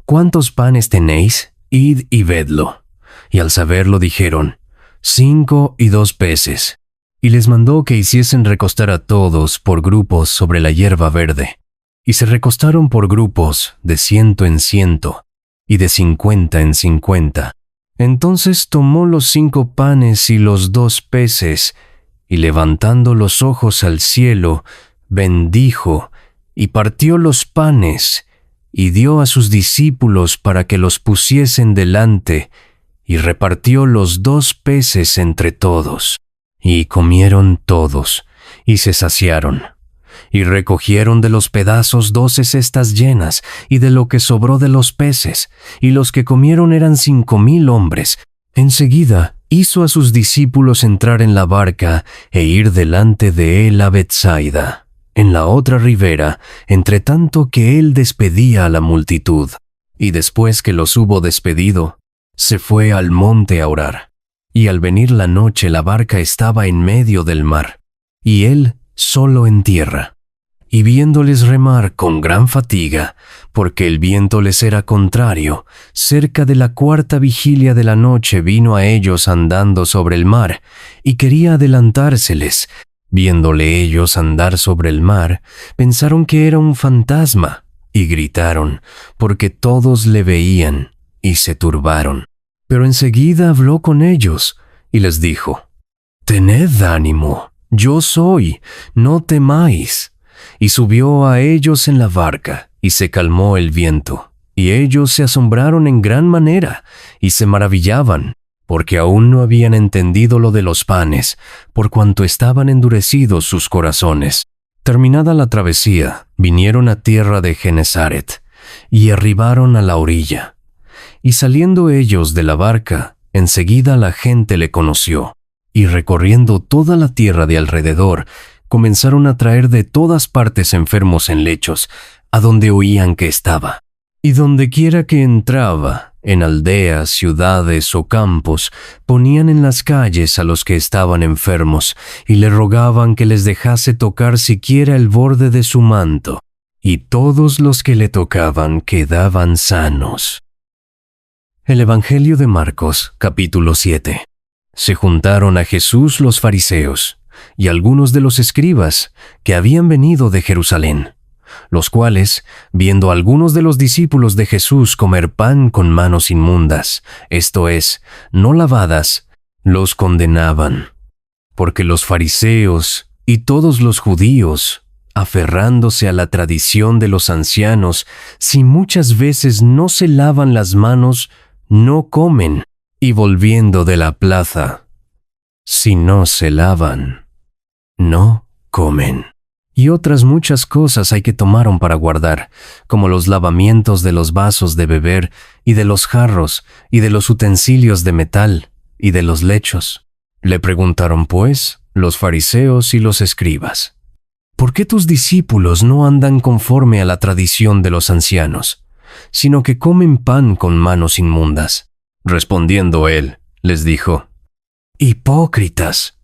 «¿Cuántos panes tenéis? Id y vedlo». Y al saberlo dijeron: 5 y 2 peces. Y les mandó que hiciesen recostar a todos por grupos sobre la hierba verde. Y se recostaron por grupos de 100 en 100 y de 50 en 50. Entonces tomó los 5 panes y los 2 peces, y levantando los ojos al cielo, bendijo, y partió los panes, y dio a sus discípulos para que los pusiesen delante, y repartió los 2 peces entre todos. Y comieron todos, y se saciaron. Y recogieron de los pedazos 12 cestas llenas, y de lo que sobró de los peces, y los que comieron eran 5,000 hombres. Enseguida hizo a sus discípulos entrar en la barca e ir delante de él a Betsaida, en la otra ribera, entre tanto que él despedía a la multitud. Y después que los hubo despedido, se fue al monte a orar. Y al venir la noche la barca estaba en medio del mar, y él solo en tierra. Y viéndoles remar con gran fatiga, porque el viento les era contrario, cerca de la 4ª vigilia de la noche vino a ellos andando sobre el mar, y quería adelantárseles. Viéndole ellos andar sobre el mar, pensaron que era un fantasma, y gritaron, porque todos le veían, y se turbaron. Pero enseguida habló con ellos y les dijo: «Tened ánimo, yo soy, no temáis». Y subió a ellos en la barca, y se calmó el viento. Y ellos se asombraron en gran manera, y se maravillaban, porque aún no habían entendido lo de los panes, por cuanto estaban endurecidos sus corazones. Terminada la travesía, vinieron a tierra de Genesaret, y arribaron a la orilla. Y saliendo ellos de la barca, enseguida la gente le conoció, y recorriendo toda la tierra de alrededor, comenzaron a traer de todas partes enfermos en lechos, a donde oían que estaba. Y dondequiera que entraba, en aldeas, ciudades o campos, ponían en las calles a los que estaban enfermos, y le rogaban que les dejase tocar siquiera el borde de su manto, y todos los que le tocaban quedaban sanos. El Evangelio de Marcos, capítulo 7. Se juntaron a Jesús los fariseos y algunos de los escribas que habían venido de Jerusalén, los cuales, viendo a algunos de los discípulos de Jesús comer pan con manos inmundas, esto es, no lavadas, los condenaban, porque los fariseos y todos los judíos, aferrándose a la tradición de los ancianos, si muchas veces no se lavan las manos, no comen, y volviendo de la plaza, si no se lavan, no comen. Y otras muchas cosas hay que tomaron para guardar, como los lavamientos de los vasos de beber, y de los jarros, y de los utensilios de metal, y de los lechos. Le preguntaron, pues, los fariseos y los escribas: ¿por qué tus discípulos no andan conforme a la tradición de los ancianos, sino que comen pan con manos inmundas? Respondiendo él, les dijo: «Hipócritas,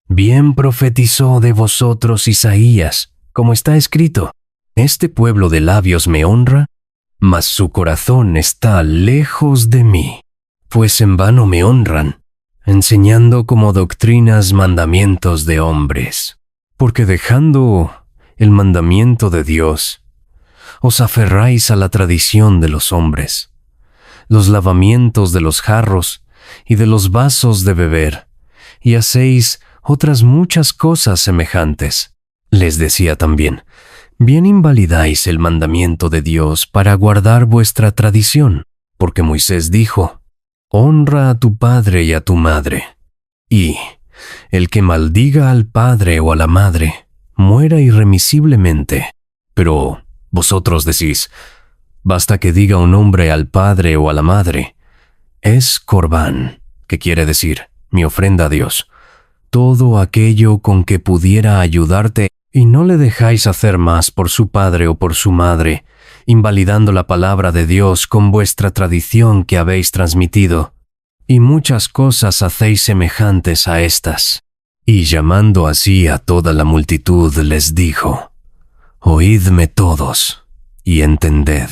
bien profetizó de vosotros Isaías, como está escrito: Este pueblo de labios me honra, mas su corazón está lejos de mí, pues en vano me honran, enseñando como doctrinas mandamientos de hombres. Porque dejando el mandamiento de Dios, os aferráis a la tradición de los hombres, los lavamientos de los jarros y de los vasos de beber, y hacéis otras muchas cosas semejantes». Les decía también: «Bien invalidáis el mandamiento de Dios para guardar vuestra tradición, porque Moisés dijo: honra a tu padre y a tu madre, y el que maldiga al padre o a la madre, muera irremisiblemente. Pero vosotros decís: basta que diga un hombre al padre o a la madre, es corbán, que quiere decir mi ofrenda a Dios, todo aquello con que pudiera ayudarte, y no le dejáis hacer más por su padre o por su madre, invalidando la palabra de Dios con vuestra tradición que habéis transmitido, y muchas cosas hacéis semejantes a estas». Y llamando así a toda la multitud les dijo: «Oídme todos y entended.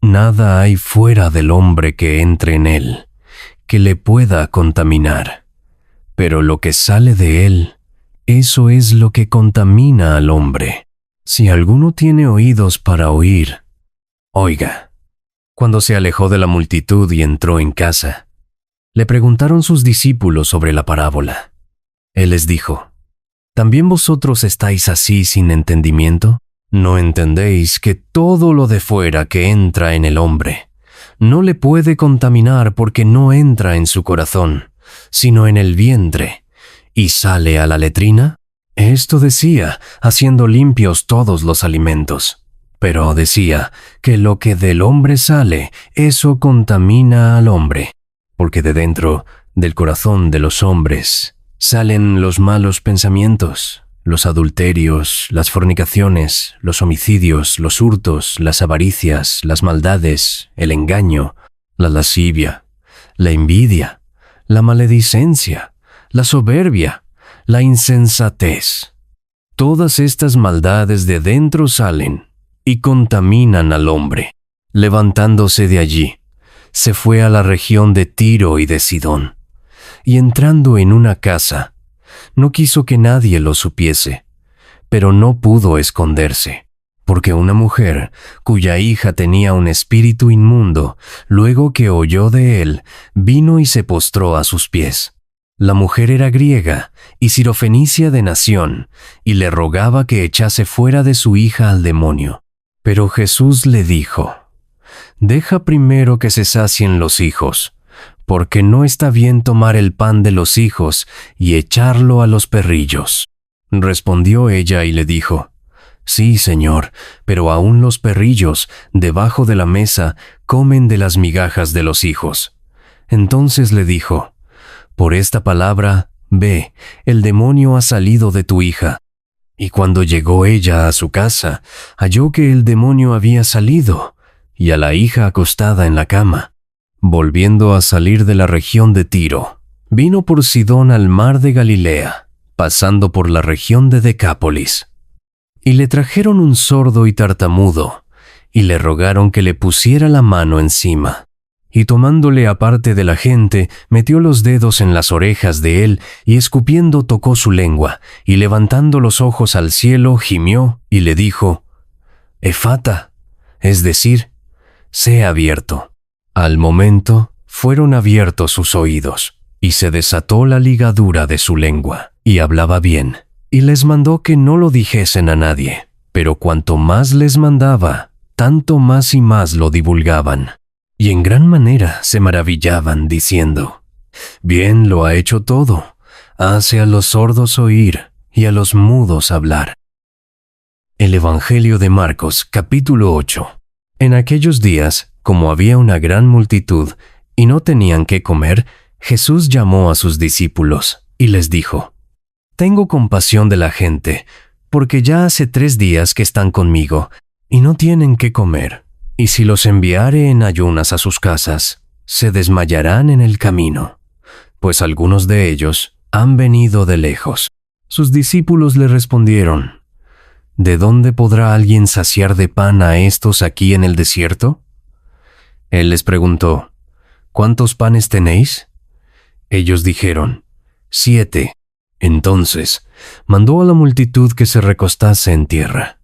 Nada hay fuera del hombre que entre en él, que le pueda contaminar, pero lo que sale de él, eso es lo que contamina al hombre. Si alguno tiene oídos para oír, oiga». Cuando se alejó de la multitud y entró en casa, le preguntaron sus discípulos sobre la parábola. Él les dijo: ¿también vosotros estáis así sin entendimiento? ¿No entendéis que todo lo de fuera que entra en el hombre no le puede contaminar, porque no entra en su corazón, sino en el vientre, y sale a la letrina? Esto decía, haciendo limpios todos los alimentos. Pero decía que lo que del hombre sale, eso contamina al hombre, porque de dentro del corazón de los hombres salen los malos pensamientos, los adulterios, las fornicaciones, los homicidios, los hurtos, las avaricias, las maldades, el engaño, la lascivia, la envidia, la maledicencia, la soberbia, la insensatez. Todas estas maldades de dentro salen y contaminan al hombre. Levantándose de allí, se fue a la región de Tiro y de Sidón, y entrando en una casa, no quiso que nadie lo supiese, pero no pudo esconderse. porque una mujer, cuya hija tenía un espíritu inmundo, luego que oyó de él, vino y se postró a sus pies. La mujer era griega y sirofenicia de nación, y le rogaba que echase fuera de su hija al demonio. Pero Jesús le dijo: «Deja primero que se sacien los hijos, porque no está bien tomar el pan de los hijos y echarlo a los perrillos». Respondió ella y le dijo: «Sí, Señor, pero aún los perrillos, debajo de la mesa, comen de las migajas de los hijos». Entonces le dijo: «Por esta palabra, ve, el demonio ha salido de tu hija». Y cuando llegó ella a su casa, halló que el demonio había salido, y a la hija acostada en la cama. Volviendo a salir de la región de Tiro, vino por Sidón al mar de Galilea, pasando por la región de Decápolis. Y le trajeron un sordo y tartamudo, y le rogaron que le pusiera la mano encima. Y tomándole aparte de la gente, metió los dedos en las orejas de él, y escupiendo tocó su lengua, y levantando los ojos al cielo, gimió, y le dijo: «Efata», es decir, «sé abierto». Al momento fueron abiertos sus oídos, y se desató la ligadura de su lengua, y hablaba bien. Y les mandó que no lo dijesen a nadie, pero cuanto más les mandaba, tanto más y más lo divulgaban. Y en gran manera se maravillaban, diciendo: «Bien lo ha hecho todo, hace a los sordos oír y a los mudos hablar». El Evangelio de Marcos, capítulo 8. En aquellos días, como había una gran multitud y no tenían qué comer, Jesús llamó a sus discípulos y les dijo: «Tengo compasión de la gente, porque ya hace 3 días que están conmigo y no tienen qué comer. Y si los enviare en ayunas a sus casas, se desmayarán en el camino, pues algunos de ellos han venido de lejos». Sus discípulos le respondieron: «¿De dónde podrá alguien saciar de pan a estos aquí en el desierto?». Él les preguntó: «¿Cuántos panes tenéis?». Ellos dijeron: 7. Entonces mandó a la multitud que se recostase en tierra.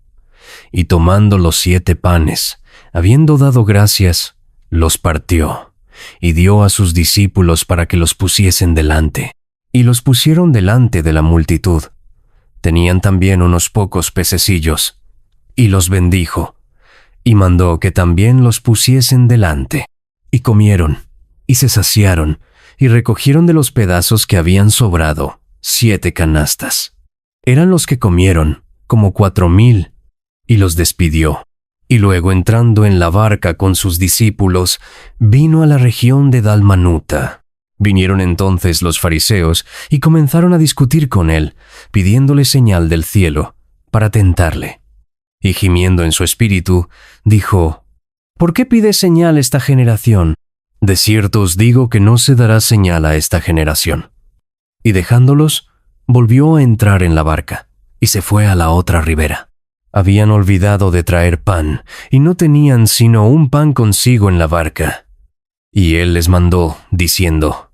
Y tomando los 7 panes, habiendo dado gracias, los partió, y dio a sus discípulos para que los pusiesen delante. Y los pusieron delante de la multitud. Tenían también unos pocos pececillos, y los bendijo, y mandó que también los pusiesen delante. Y comieron, y se saciaron, y recogieron de los pedazos que habían sobrado 7 canastas. Eran los que comieron, como 4,000, y los despidió. Y luego, entrando en la barca con sus discípulos, vino a la región de Dalmanuta. Vinieron entonces los fariseos y comenzaron a discutir con él, pidiéndole señal del cielo, para tentarle. Y gimiendo en su espíritu, dijo: «¿Por qué pide señal esta generación? De cierto os digo que no se dará señal a esta generación». Y dejándolos, volvió a entrar en la barca, y se fue a la otra ribera. Habían olvidado de traer pan, y no tenían sino un pan consigo en la barca. Y él les mandó, diciendo: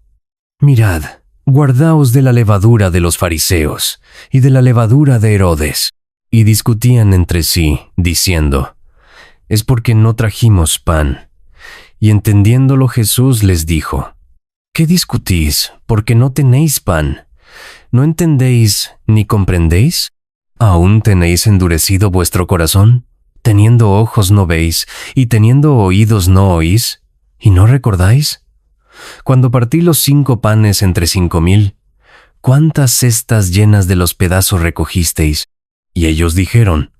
«Mirad, guardaos de la levadura de los fariseos, y de la levadura de Herodes». Y discutían entre sí, diciendo: «Es porque no trajimos pan». Y entendiéndolo Jesús les dijo: «¿Qué discutís, porque no tenéis pan? ¿No entendéis ni comprendéis? ¿Aún tenéis endurecido vuestro corazón? Teniendo ojos no veis, y teniendo oídos no oís, ¿y no recordáis? Cuando partí los 5 panes entre 5,000, ¿cuántas cestas llenas de los pedazos recogisteis?». Y ellos dijeron: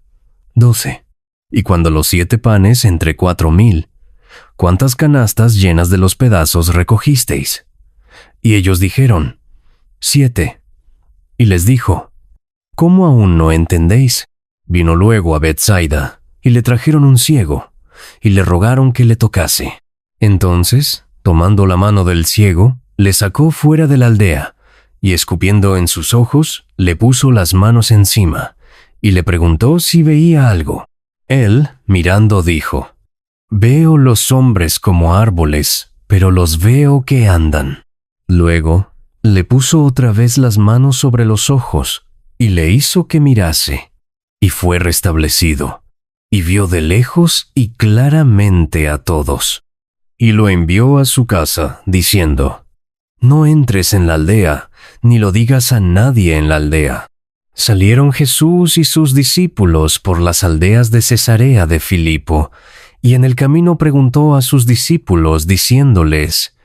12. Y cuando los 7 panes entre 4,000, ¿cuántas canastas llenas de los pedazos recogisteis? Y ellos dijeron: 7. Y les dijo: ¿Cómo aún no entendéis? Vino luego a Betsaida, y le trajeron un ciego, y le rogaron que le tocase. Entonces, tomando la mano del ciego, le sacó fuera de la aldea, y escupiendo en sus ojos, le puso las manos encima, y le preguntó si veía algo. Él, mirando, dijo: «Veo los hombres como árboles, pero los veo que andan». Luego, le puso otra vez las manos sobre los ojos, y le hizo que mirase, y fue restablecido, y vio de lejos y claramente a todos. Y lo envió a su casa, diciendo: No entres en la aldea, ni lo digas a nadie en la aldea. Salieron Jesús y sus discípulos por las aldeas de Cesarea de Filipo, y en el camino preguntó a sus discípulos, diciéndoles: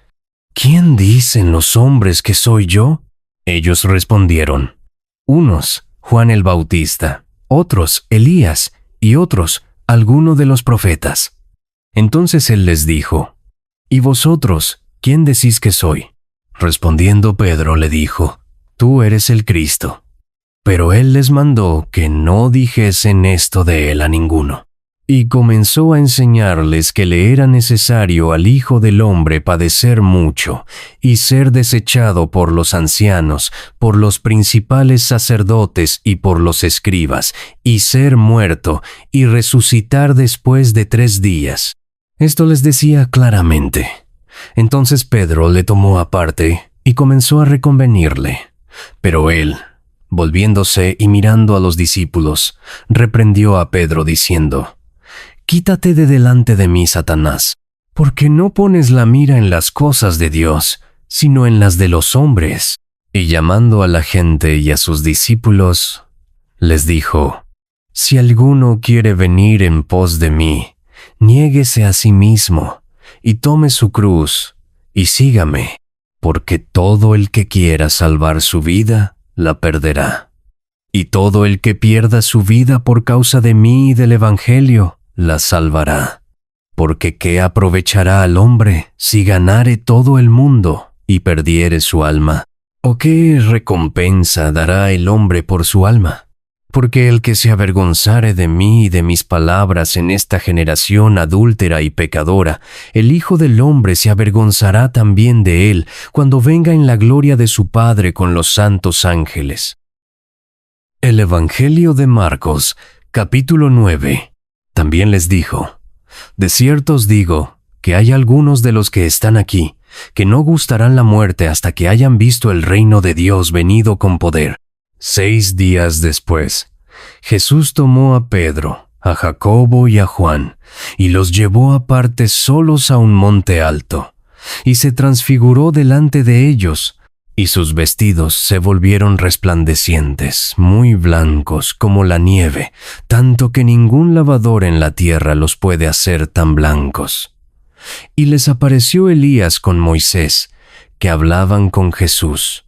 ¿Quién dicen los hombres que soy yo? Ellos respondieron: unos, Juan el Bautista; otros, Elías; y otros, alguno de los profetas. Entonces él les dijo: ¿Y vosotros, quién decís que soy? Respondiendo Pedro le dijo: Tú eres el Cristo. Pero él les mandó que no dijesen esto de él a ninguno. Y comenzó a enseñarles que le era necesario al Hijo del Hombre padecer mucho, y ser desechado por los ancianos, por los principales sacerdotes y por los escribas, y ser muerto, y resucitar después de 3 días. Esto les decía claramente. Entonces Pedro le tomó aparte y comenzó a reconvenirle. Pero él, volviéndose y mirando a los discípulos, reprendió a Pedro diciendo: Quítate de delante de mí, Satanás, porque no pones la mira en las cosas de Dios, sino en las de los hombres. Y llamando a la gente y a sus discípulos, les dijo: Si alguno quiere venir en pos de mí, niéguese a sí mismo, y tome su cruz, y sígame, porque todo el que quiera salvar su vida, la perderá. Y todo el que pierda su vida por causa de mí y del Evangelio, la salvará. Porque ¿qué aprovechará al hombre si ganare todo el mundo y perdiere su alma? ¿O qué recompensa dará el hombre por su alma? Porque el que se avergonzare de mí y de mis palabras en esta generación adúltera y pecadora, el Hijo del Hombre se avergonzará también de él cuando venga en la gloria de su Padre con los santos ángeles. El Evangelio de Marcos, capítulo 9. También les dijo: De cierto os digo que hay algunos de los que están aquí que no gustarán la muerte hasta que hayan visto el reino de Dios venido con poder. 6 días después, Jesús tomó a Pedro, a Jacobo y a Juan, y los llevó aparte solos a un monte alto, y se transfiguró delante de ellos, y sus vestidos se volvieron resplandecientes, muy blancos como la nieve, tanto que ningún lavador en la tierra los puede hacer tan blancos. Y les apareció Elías con Moisés, que hablaban con Jesús.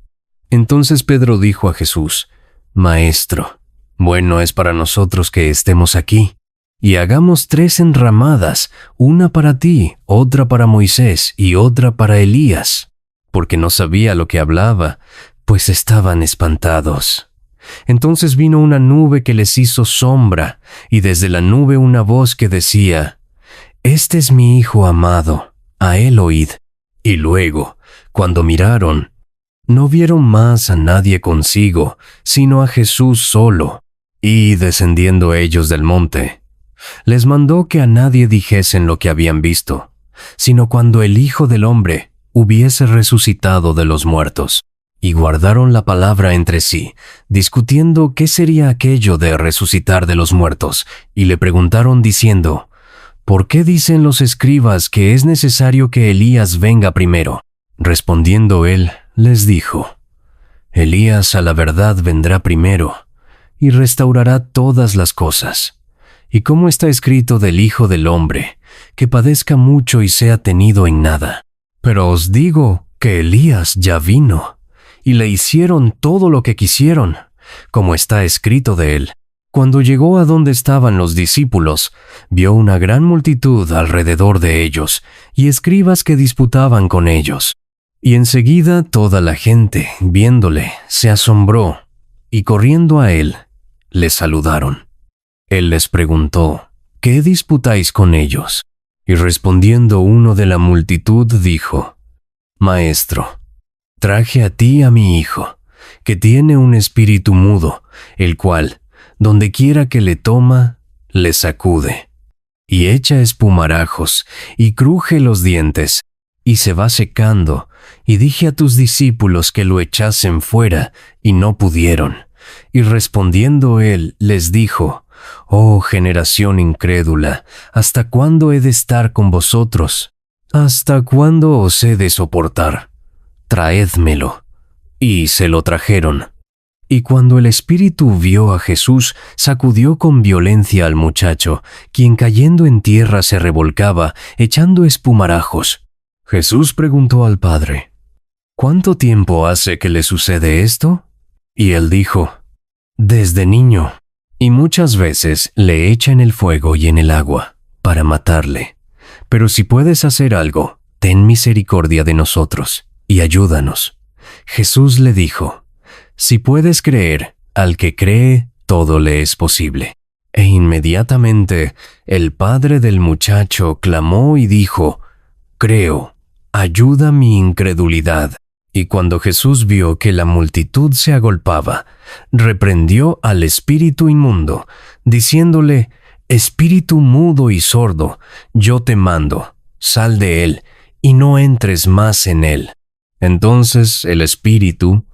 Entonces Pedro dijo a Jesús: Maestro, bueno es para nosotros que estemos aquí, y hagamos 3 enramadas, una para ti, otra para Moisés y otra para Elías. Porque no sabía lo que hablaba, pues estaban espantados. Entonces vino una nube que les hizo sombra, y desde la nube una voz que decía: Este es mi Hijo amado, a él oíd. Y luego, cuando miraron, no vieron más a nadie consigo, sino a Jesús solo. Y descendiendo ellos del monte, les mandó que a nadie dijesen lo que habían visto, sino cuando el Hijo del Hombre hubiese resucitado de los muertos. Y guardaron la palabra entre sí, discutiendo qué sería aquello de resucitar de los muertos, y le preguntaron diciendo: ¿Por qué dicen los escribas que es necesario que Elías venga primero? Respondiendo él, les dijo: Elías a la verdad vendrá primero, y restaurará todas las cosas. Y como está escrito del Hijo del Hombre, que padezca mucho y sea tenido en nada. Pero os digo que Elías ya vino, y le hicieron todo lo que quisieron, como está escrito de él. Cuando llegó a donde estaban los discípulos, vio una gran multitud alrededor de ellos, y escribas que disputaban con ellos. Y enseguida toda la gente, viéndole, se asombró, y corriendo a él, le saludaron. Él les preguntó: ¿Qué disputáis con ellos? Y respondiendo uno de la multitud dijo: Maestro, traje a ti a mi hijo, que tiene un espíritu mudo, el cual, donde quiera que le toma, le sacude, y echa espumarajos, y cruje los dientes, y se va secando, y dije a tus discípulos que lo echasen fuera, y no pudieron. Y respondiendo él, les dijo: «Oh generación incrédula, ¿hasta cuándo he de estar con vosotros? ¿Hasta cuándo os he de soportar? Traédmelo». Y se lo trajeron. Y cuando el espíritu vio a Jesús, sacudió con violencia al muchacho, quien cayendo en tierra se revolcaba, echando espumarajos. Jesús preguntó al padre: «¿Cuánto tiempo hace que le sucede esto?» Y él dijo: «Desde niño, y muchas veces le echa en el fuego y en el agua, para matarle. Pero si puedes hacer algo, ten misericordia de nosotros, y ayúdanos». Jesús le dijo: «Si puedes creer, al que cree, todo le es posible». E inmediatamente el padre del muchacho clamó y dijo: «Creo, ayuda mi incredulidad». Y cuando Jesús vio que la multitud se agolpaba, reprendió al espíritu inmundo, diciéndole: «Espíritu mudo y sordo, yo te mando, sal de él, y no entres más en él». Entonces el espíritu,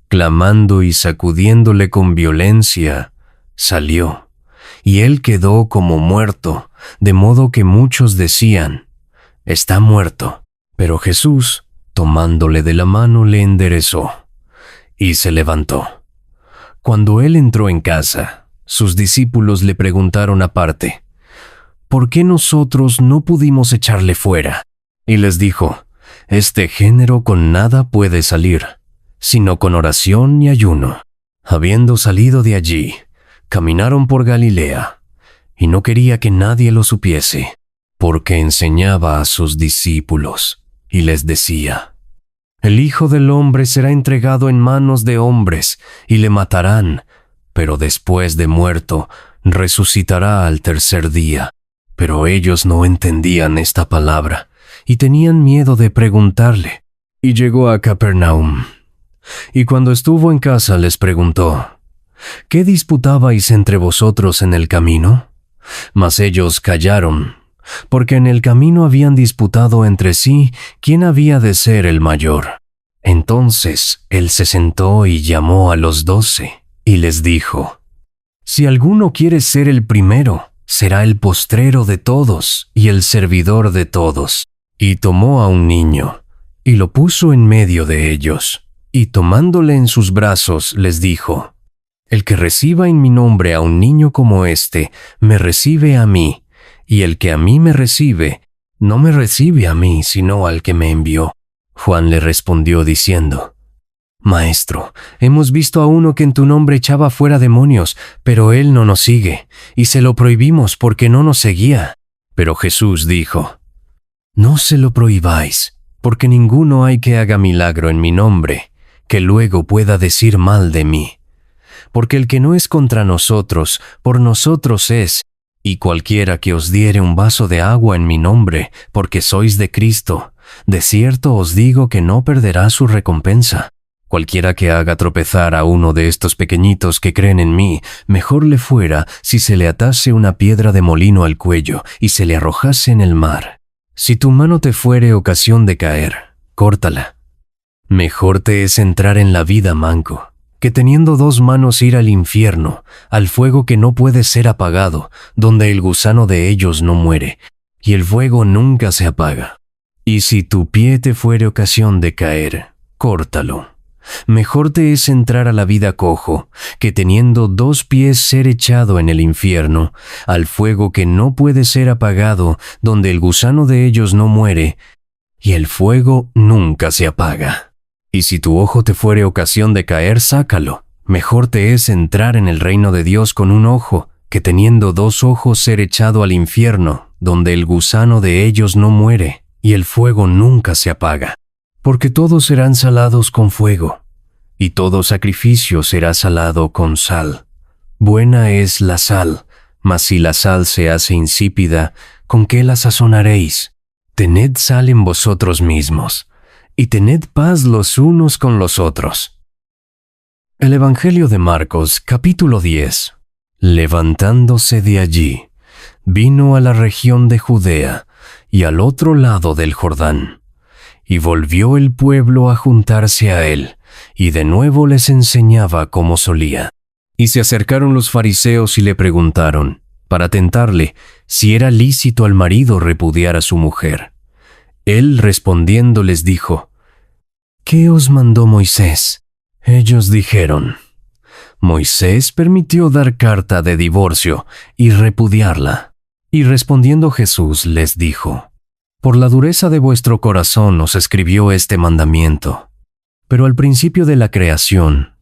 clamando y sacudiéndole con violencia, salió, y él quedó como muerto, de modo que muchos decían: «Está muerto». Pero Jesús, tomándole de la mano, le enderezó, y se levantó. Cuando él entró en casa, sus discípulos le preguntaron aparte: «¿Por qué nosotros no pudimos echarle fuera?» Y les dijo: «Este género con nada puede salir, sino con oración y ayuno». Habiendo salido de allí, caminaron por Galilea, y no quería que nadie lo supiese, porque enseñaba a sus discípulos, y les decía: «El Hijo del Hombre será entregado en manos de hombres, y le matarán, pero después de muerto, resucitará al tercer día». Pero ellos no entendían esta palabra, y tenían miedo de preguntarle. Y llegó a Capernaum. Y cuando estuvo en casa les preguntó: «¿Qué disputabais entre vosotros en el camino?». Mas ellos callaron, porque en el camino habían disputado entre sí quién había de ser el mayor. Entonces él se sentó y llamó a los 12, y les dijo: «Si alguno quiere ser el primero, será el postrero de todos y el servidor de todos». Y tomó a un niño, y lo puso en medio de ellos, y tomándole en sus brazos, les dijo: «El que reciba en mi nombre a un niño como este, me recibe a mí, y el que a mí me recibe, no me recibe a mí, sino al que me envió». Juan le respondió diciendo: «Maestro, hemos visto a uno que en tu nombre echaba fuera demonios, pero él no nos sigue, y se lo prohibimos porque no nos seguía». Pero Jesús dijo: «No se lo prohibáis, porque ninguno hay que haga milagro en mi nombre, que luego pueda decir mal de mí. Porque el que no es contra nosotros, por nosotros es, y cualquiera que os diere un vaso de agua en mi nombre, porque sois de Cristo, de cierto os digo que no perderá su recompensa. Cualquiera que haga tropezar a uno de estos pequeñitos que creen en mí, mejor le fuera si se le atase una piedra de molino al cuello y se le arrojase en el mar. Si tu mano te fuere ocasión de caer, córtala. Mejor te es entrar en la vida manco, que teniendo 2 manos ir al infierno, al fuego que no puede ser apagado, donde el gusano de ellos no muere, y el fuego nunca se apaga. Y si tu pie te fuere ocasión de caer, córtalo. Mejor te es entrar a la vida cojo, que teniendo 2 pies ser echado en el infierno, al fuego que no puede ser apagado, donde el gusano de ellos no muere, y el fuego nunca se apaga. Y si tu ojo te fuere ocasión de caer, sácalo. Mejor te es entrar en el reino de Dios con un ojo, que teniendo 2 ojos ser echado al infierno, donde el gusano de ellos no muere, y el fuego nunca se apaga. Porque todos serán salados con fuego, y todo sacrificio será salado con sal. Buena es la sal, mas si la sal se hace insípida, ¿con qué la sazonaréis? Tened sal en vosotros mismos, y tened paz los unos con los otros. El Evangelio de Marcos, capítulo 10. Levantándose de allí, vino a la región de Judea y al otro lado del Jordán. Y volvió el pueblo a juntarse a él, y de nuevo les enseñaba como solía. Y se acercaron los fariseos y le preguntaron, para tentarle, si era lícito al marido repudiar a su mujer. Él respondiendo les dijo, ¿qué os mandó Moisés? Ellos dijeron, Moisés permitió dar carta de divorcio y repudiarla. Y respondiendo Jesús les dijo, por la dureza de vuestro corazón os escribió este mandamiento. Pero al principio de la creación,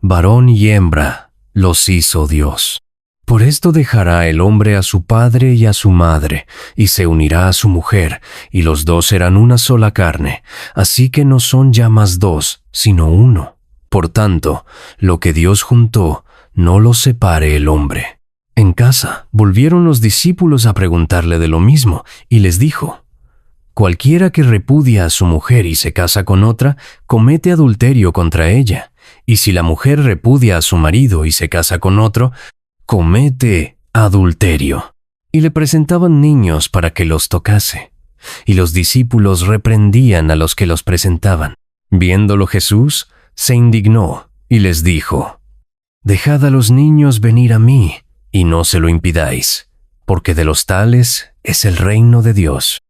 varón y hembra los hizo Dios. Por esto dejará el hombre a su padre y a su madre, y se unirá a su mujer, y los dos serán una sola carne. Así que no son ya más dos, sino uno. Por tanto, lo que Dios juntó, no lo separe el hombre. En casa, volvieron los discípulos a preguntarle de lo mismo, y les dijo, cualquiera que repudia a su mujer y se casa con otra, comete adulterio contra ella. Y si la mujer repudia a su marido y se casa con otro, comete adulterio. Y le presentaban niños para que los tocase. Y los discípulos reprendían a los que los presentaban. Viéndolo Jesús, se indignó y les dijo, dejad a los niños venir a mí, y no se lo impidáis, porque de los tales es el reino de Dios.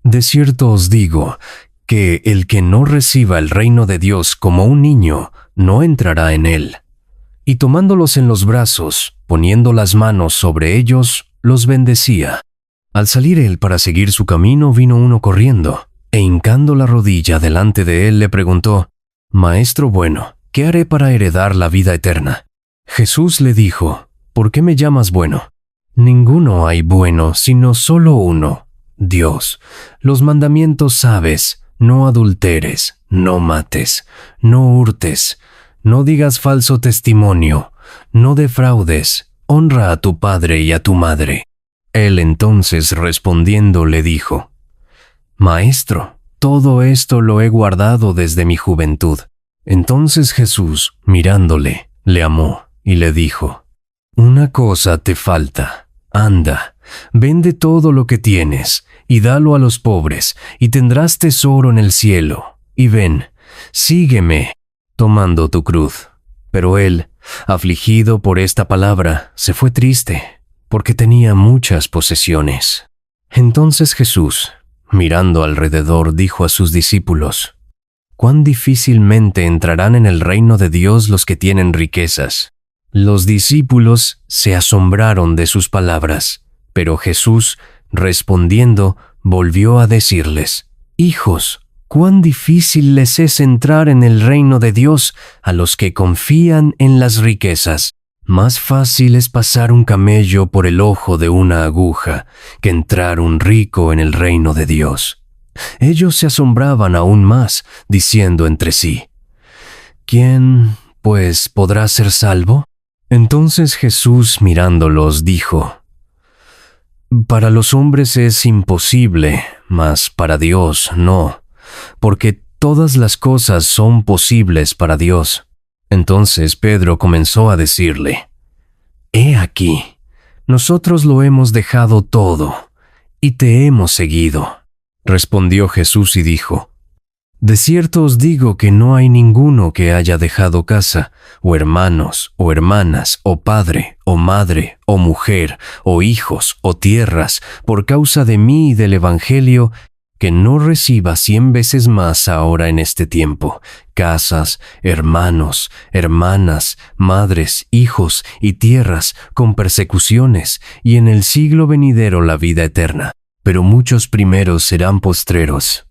De cierto os digo, que el que no reciba el reino de Dios como un niño, no entrará en él. Y tomándolos en los brazos, poniendo las manos sobre ellos, los bendecía. Al salir él para seguir su camino, vino uno corriendo, e hincando la rodilla delante de él, le preguntó, Maestro bueno, ¿qué haré para heredar la vida eterna? Jesús le dijo, ¿por qué me llamas bueno? Ninguno hay bueno, sino solo uno, Dios. Los mandamientos sabes, no adulteres, no mates, no hurtes, no digas falso testimonio, no defraudes, honra a tu padre y a tu madre. Él entonces respondiendo le dijo, Maestro, todo esto lo he guardado desde mi juventud. Entonces Jesús, mirándole, le amó y le dijo, una cosa te falta, anda, vende todo lo que tienes y dalo a los pobres, y tendrás tesoro en el cielo. Y ven, sígueme, tomando tu cruz. Pero él, afligido por esta palabra, se fue triste, porque tenía muchas posesiones. Entonces Jesús, mirando alrededor, dijo a sus discípulos, «Cuán difícilmente entrarán en el reino de Dios los que tienen riquezas». Los discípulos se asombraron de sus palabras, pero Jesús, respondiendo, volvió a decirles, «Hijos, cuán difícil les es entrar en el reino de Dios a los que confían en las riquezas. Más fácil es pasar un camello por el ojo de una aguja que entrar un rico en el reino de Dios». Ellos se asombraban aún más, diciendo entre sí, «¿Quién, pues, podrá ser salvo?» Entonces Jesús, mirándolos, dijo, «Para los hombres es imposible, mas para Dios no, porque todas las cosas son posibles para Dios». Entonces Pedro comenzó a decirle, «He aquí, nosotros lo hemos dejado todo, y te hemos seguido». Respondió Jesús y dijo, «De cierto os digo que no hay ninguno que haya dejado casa, o hermanos, o hermanas, o padre, o madre, o mujer, o hijos, o tierras, por causa de mí y del Evangelio, que no reciba 100 veces más ahora en este tiempo, casas, hermanos, hermanas, madres, hijos y tierras, con persecuciones, y en el siglo venidero la vida eterna. Pero muchos primeros serán postreros,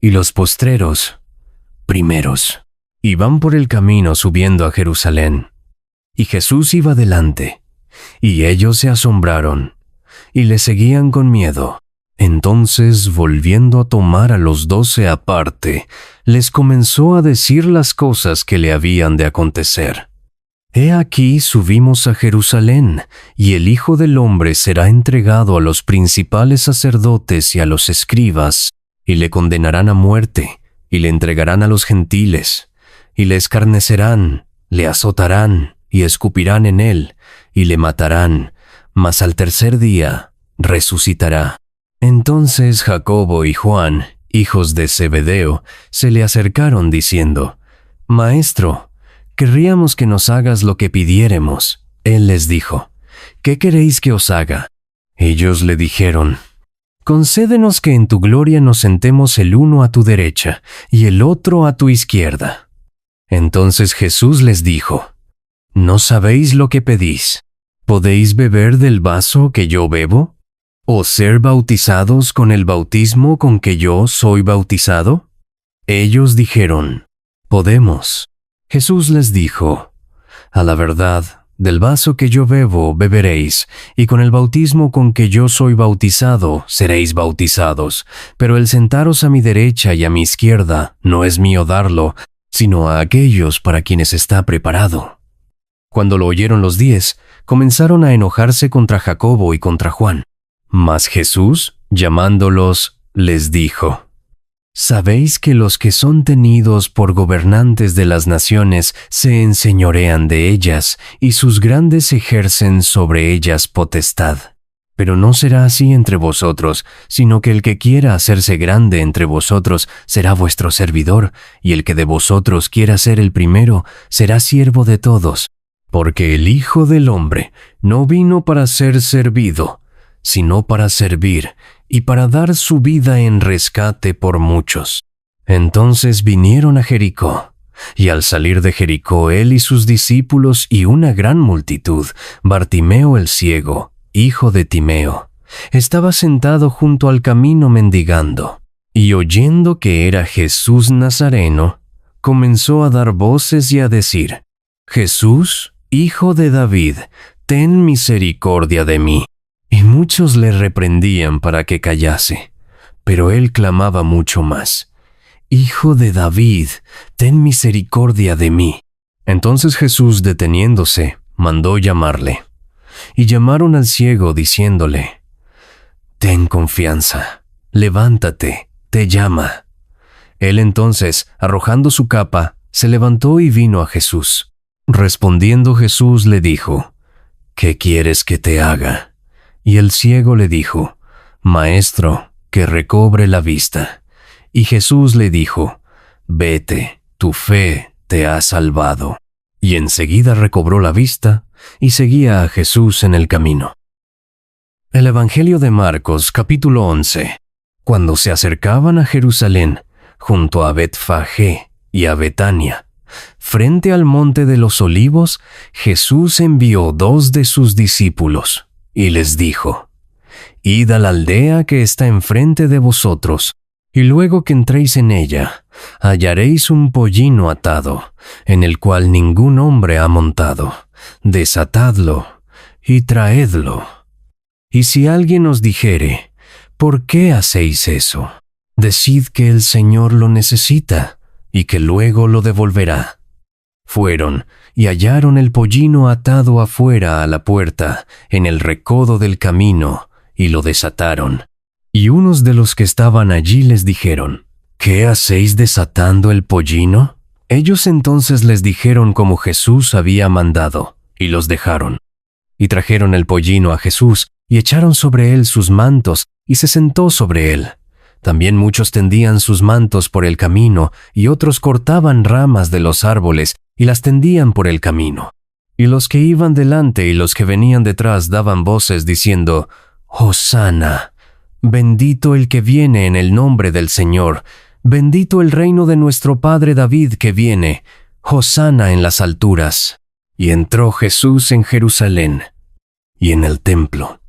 y los postreros primeros». Y van por el camino subiendo a Jerusalén. Y Jesús iba delante, y ellos se asombraron, y le seguían con miedo. Entonces, volviendo a tomar a los 12 aparte, les comenzó a decir las cosas que le habían de acontecer. «He aquí subimos a Jerusalén, y el Hijo del Hombre será entregado a los principales sacerdotes y a los escribas, y le condenarán a muerte, y le entregarán a los gentiles, y le escarnecerán, le azotarán, y escupirán en él, y le matarán, mas al tercer día resucitará». Entonces Jacobo y Juan, hijos de Zebedeo, se le acercaron diciendo, «Maestro, querríamos que nos hagas lo que pidiéremos. Él les dijo, ¿qué queréis que os haga? Ellos le dijeron, concédenos que en tu gloria nos sentemos el uno a tu derecha y el otro a tu izquierda. Entonces Jesús les dijo, ¿no sabéis lo que pedís? ¿Podéis beber del vaso que yo bebo? ¿O ser bautizados con el bautismo con que yo soy bautizado? Ellos dijeron, podemos. Jesús les dijo, a la verdad, del vaso que yo bebo beberéis, y con el bautismo con que yo soy bautizado seréis bautizados, pero el sentaros a mi derecha y a mi izquierda no es mío darlo, sino a aquellos para quienes está preparado. Cuando lo oyeron los 10, comenzaron a enojarse contra Jacobo y contra Juan. Mas Jesús, llamándolos, les dijo, ¿sabéis que los que son tenidos por gobernantes de las naciones se enseñorean de ellas, y sus grandes ejercen sobre ellas potestad? Pero no será así entre vosotros, sino que el que quiera hacerse grande entre vosotros será vuestro servidor, y el que de vosotros quiera ser el primero será siervo de todos. Porque el Hijo del Hombre no vino para ser servido, sino para servir, y para dar su vida en rescate por muchos. Entonces vinieron a Jericó, y al salir de Jericó él y sus discípulos y una gran multitud, Bartimeo el ciego, hijo de Timeo, estaba sentado junto al camino mendigando, y oyendo que era Jesús Nazareno, comenzó a dar voces y a decir, Jesús, hijo de David, ten misericordia de mí. Y muchos le reprendían para que callase, pero él clamaba mucho más, Hijo de David, ten misericordia de mí. Entonces Jesús, deteniéndose, mandó llamarle. Y llamaron al ciego, diciéndole, Ten confianza, levántate, te llama. Él entonces, arrojando su capa, se levantó y vino a Jesús. Respondiendo Jesús le dijo, ¿qué quieres que te haga? Y el ciego le dijo, Maestro, que recobre la vista. Y Jesús le dijo, Vete, tu fe te ha salvado. Y enseguida recobró la vista y seguía a Jesús en el camino. El Evangelio de Marcos, capítulo 11. Cuando se acercaban a Jerusalén, junto a Betfagé y a Betania, frente al monte de los Olivos, Jesús envió 2 de sus discípulos. Y les dijo, Id a la aldea que está enfrente de vosotros, y luego que entréis en ella, hallaréis un pollino atado, en el cual ningún hombre ha montado. Desatadlo y traedlo. Y si alguien os dijere, ¿por qué hacéis eso? Decid que el Señor lo necesita, y que luego lo devolverá. Fueron y hallaron el pollino atado afuera a la puerta, en el recodo del camino, y lo desataron. Y unos de los que estaban allí les dijeron, ¿qué hacéis desatando el pollino? Ellos entonces les dijeron como Jesús había mandado, y los dejaron. Y trajeron el pollino a Jesús, y echaron sobre él sus mantos, y se sentó sobre él. También muchos tendían sus mantos por el camino, y otros cortaban ramas de los árboles, y las tendían por el camino. Y los que iban delante y los que venían detrás daban voces diciendo, Hosana, bendito el que viene en el nombre del Señor, bendito el reino de nuestro padre David que viene, Hosana en las alturas. Y entró Jesús en Jerusalén, y en el templo,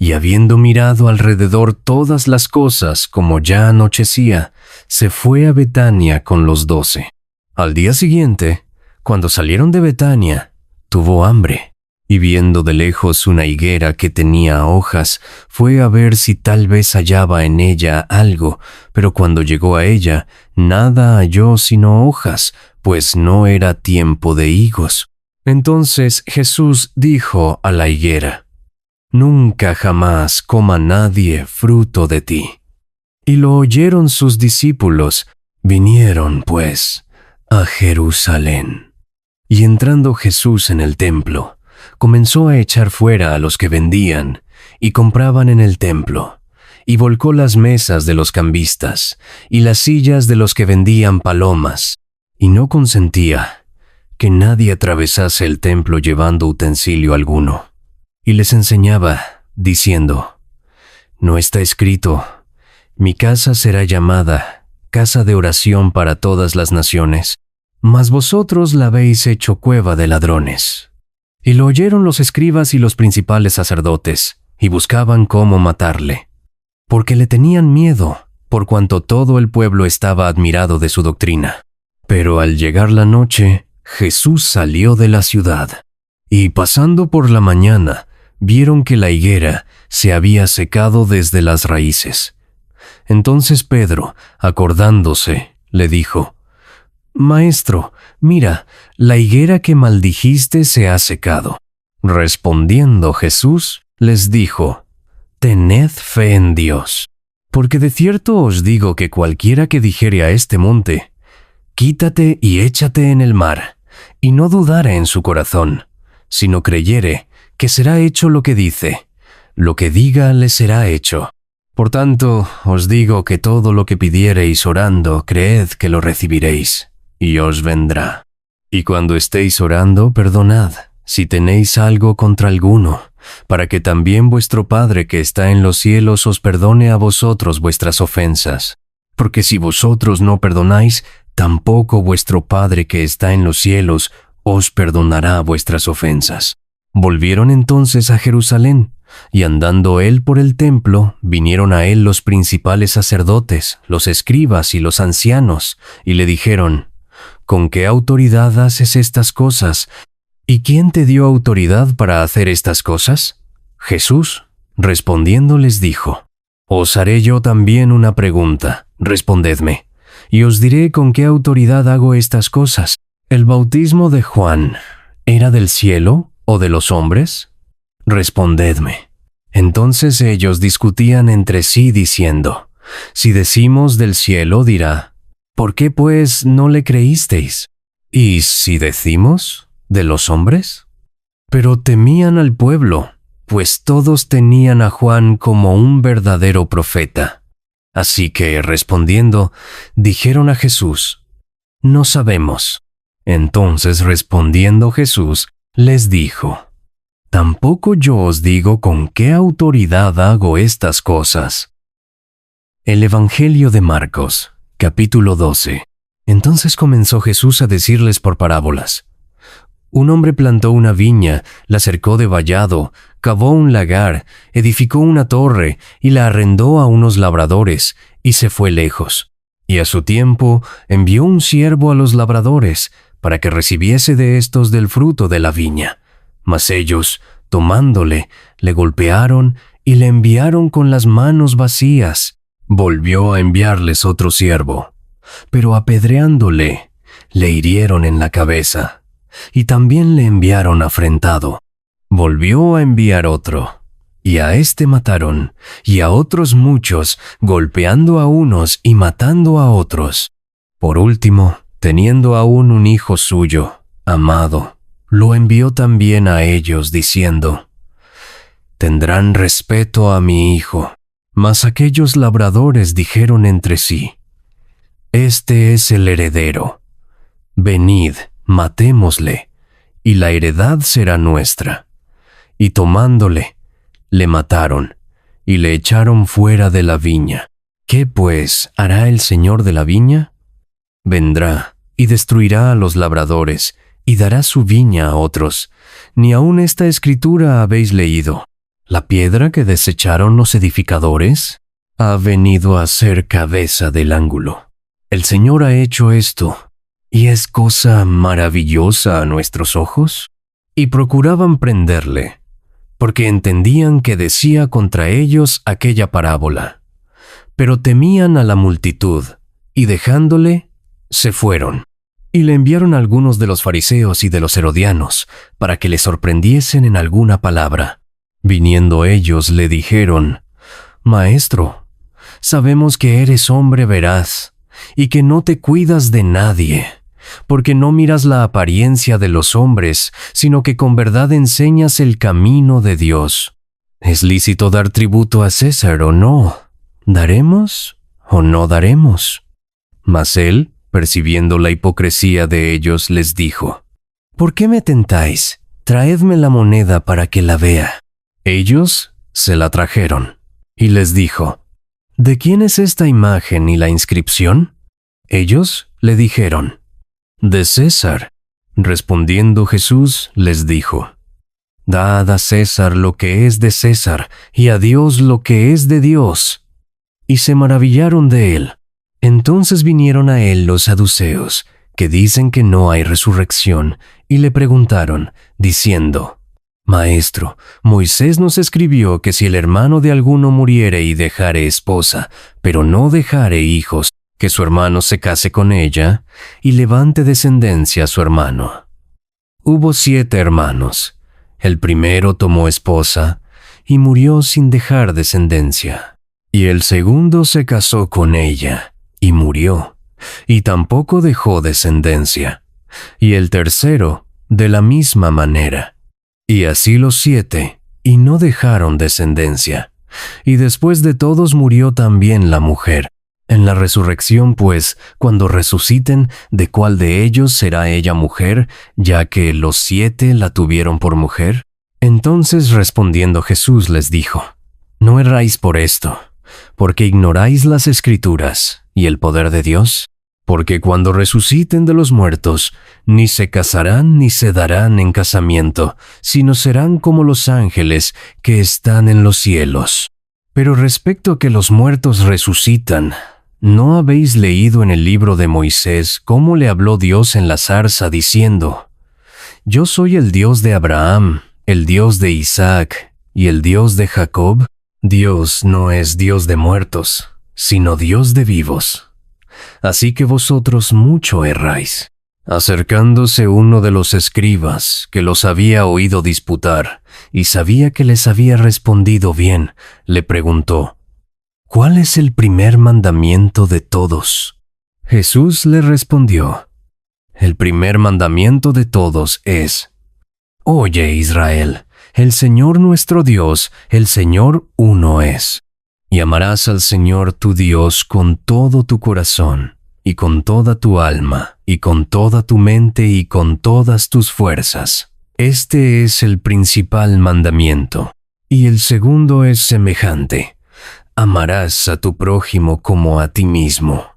y habiendo mirado alrededor todas las cosas como ya anochecía, se fue a Betania con los 12. Al día siguiente, cuando salieron de Betania, tuvo hambre, y viendo de lejos una higuera que tenía hojas, fue a ver si tal vez hallaba en ella algo, pero cuando llegó a ella, nada halló sino hojas, pues no era tiempo de higos. Entonces Jesús dijo a la higuera, Nunca jamás coma nadie fruto de ti. Y lo oyeron sus discípulos, vinieron, pues, a Jerusalén. Y entrando Jesús en el templo, comenzó a echar fuera a los que vendían y compraban en el templo, y volcó las mesas de los cambistas y las sillas de los que vendían palomas, y no consentía que nadie atravesase el templo llevando utensilio alguno. Y les enseñaba, diciendo: ¿No está escrito: mi casa será llamada casa de oración para todas las naciones? Mas vosotros la habéis hecho cueva de ladrones. Y lo oyeron los escribas y los principales sacerdotes, y buscaban cómo matarle, porque le tenían miedo, por cuanto todo el pueblo estaba admirado de su doctrina. Pero al llegar la noche, Jesús salió de la ciudad, y pasando por la mañana, vieron que la higuera se había secado desde las raíces. Entonces Pedro, acordándose, le dijo: Maestro, mira, la higuera que maldijiste se ha secado. Respondiendo Jesús, les dijo: Tened fe en Dios, porque de cierto os digo que cualquiera que dijere a este monte: quítate y échate en el mar, y no dudare en su corazón, sino creyere que será hecho lo que dice, lo que diga le será hecho. Por tanto, os digo que todo lo que pidiereis orando, creed que lo recibiréis, y os vendrá. Y cuando estéis orando, perdonad, si tenéis algo contra alguno, para que también vuestro Padre que está en los cielos os perdone a vosotros vuestras ofensas. Porque si vosotros no perdonáis, tampoco vuestro Padre que está en los cielos os perdonará vuestras ofensas. Volvieron entonces a Jerusalén, y andando él por el templo, vinieron a él los principales sacerdotes, los escribas y los ancianos, y le dijeron: ¿Con qué autoridad haces estas cosas? ¿Y quién te dio autoridad para hacer estas cosas? Jesús, respondiendo, les dijo: Os haré yo también una pregunta, respondedme, y os diré con qué autoridad hago estas cosas. ¿El bautismo de Juan era del cielo o de los hombres? Respondedme. Entonces ellos discutían entre sí diciendo: Si decimos del cielo, dirá: ¿por qué pues no le creísteis? ¿Y si decimos de los hombres? Pero temían al pueblo, pues todos tenían a Juan como un verdadero profeta. Así que, respondiendo, dijeron a Jesús: No sabemos. Entonces, respondiendo Jesús, les dijo: Tampoco yo os digo con qué autoridad hago estas cosas. El Evangelio de Marcos, capítulo 12. Entonces comenzó Jesús a decirles por parábolas: Un hombre plantó una viña, la cercó de vallado, cavó un lagar, edificó una torre y la arrendó a unos labradores, y se fue lejos. Y a su tiempo envió un siervo a los labradores, para que recibiese de estos del fruto de la viña. Mas ellos, tomándole, le golpearon y le enviaron con las manos vacías. Volvió a enviarles otro siervo, pero apedreándole, le hirieron en la cabeza, y también le enviaron afrentado. Volvió a enviar otro, y a éste mataron, y a otros muchos, golpeando a unos y matando a otros. Por último, teniendo aún un hijo suyo, amado, lo envió también a ellos, diciendo: Tendrán respeto a mi hijo. Mas aquellos labradores dijeron entre sí: Este es el heredero. Venid, matémosle, y la heredad será nuestra. Y tomándole, le mataron, y le echaron fuera de la viña. ¿Qué pues hará el señor de la viña? Vendrá y destruirá a los labradores, y dará su viña a otros. Ni aun esta escritura habéis leído: ¿la piedra que desecharon los edificadores ha venido a ser cabeza del ángulo? El Señor ha hecho esto, ¿y es cosa maravillosa a nuestros ojos? Y procuraban prenderle, porque entendían que decía contra ellos aquella parábola. Pero temían a la multitud, y dejándole, se fueron. Y le enviaron algunos de los fariseos y de los herodianos, para que le sorprendiesen en alguna palabra. Viniendo ellos le dijeron: Maestro, sabemos que eres hombre veraz, y que no te cuidas de nadie, porque no miras la apariencia de los hombres, sino que con verdad enseñas el camino de Dios. ¿Es lícito dar tributo a César o no? ¿Daremos o no daremos? Mas él, percibiendo la hipocresía de ellos, les dijo: ¿por qué me tentáis? Traedme la moneda para que la vea. Ellos se la trajeron, y les dijo, ¿de quién es esta imagen y la inscripción? Ellos le dijeron, de César. Respondiendo Jesús les dijo, dad a César lo que es de César, y a Dios lo que es de Dios. Y se maravillaron de él. Entonces vinieron a él los saduceos, que dicen que no hay resurrección, y le preguntaron, diciendo, Maestro, Moisés nos escribió que si el hermano de alguno muriere y dejare esposa, pero no dejare hijos, que su hermano se case con ella, y levante descendencia a su hermano. Hubo 7 hermanos. El primero tomó esposa, y murió sin dejar descendencia. Y el segundo se casó con ella, y murió, y tampoco dejó descendencia. Y el tercero, de la misma manera. Y así los 7, y no dejaron descendencia. Y después de todos murió también la mujer. En la resurrección, pues, cuando resuciten, ¿de cuál de ellos será ella mujer, ya que los 7 la tuvieron por mujer? Entonces respondiendo Jesús les dijo, no erráis por esto, porque ignoráis las Escrituras y el poder de Dios, porque cuando resuciten de los muertos, ni se casarán ni se darán en casamiento, sino serán como los ángeles que están en los cielos. Pero respecto a que los muertos resucitan, ¿no habéis leído en el libro de Moisés cómo le habló Dios en la zarza diciendo, yo soy el Dios de Abraham, el Dios de Isaac y el Dios de Jacob? Dios no es Dios de muertos, sino Dios de vivos. Así que vosotros mucho erráis. Acercándose uno de los escribas, que los había oído disputar, y sabía que les había respondido bien, le preguntó, ¿cuál es el primer mandamiento de todos? Jesús le respondió, el primer mandamiento de todos es, Oye Israel, el Señor nuestro Dios, el Señor uno es. Y amarás al Señor tu Dios con todo tu corazón, y con toda tu alma, y con toda tu mente, y con todas tus fuerzas. Este es el principal mandamiento. Y el segundo es semejante. Amarás a tu prójimo como a ti mismo.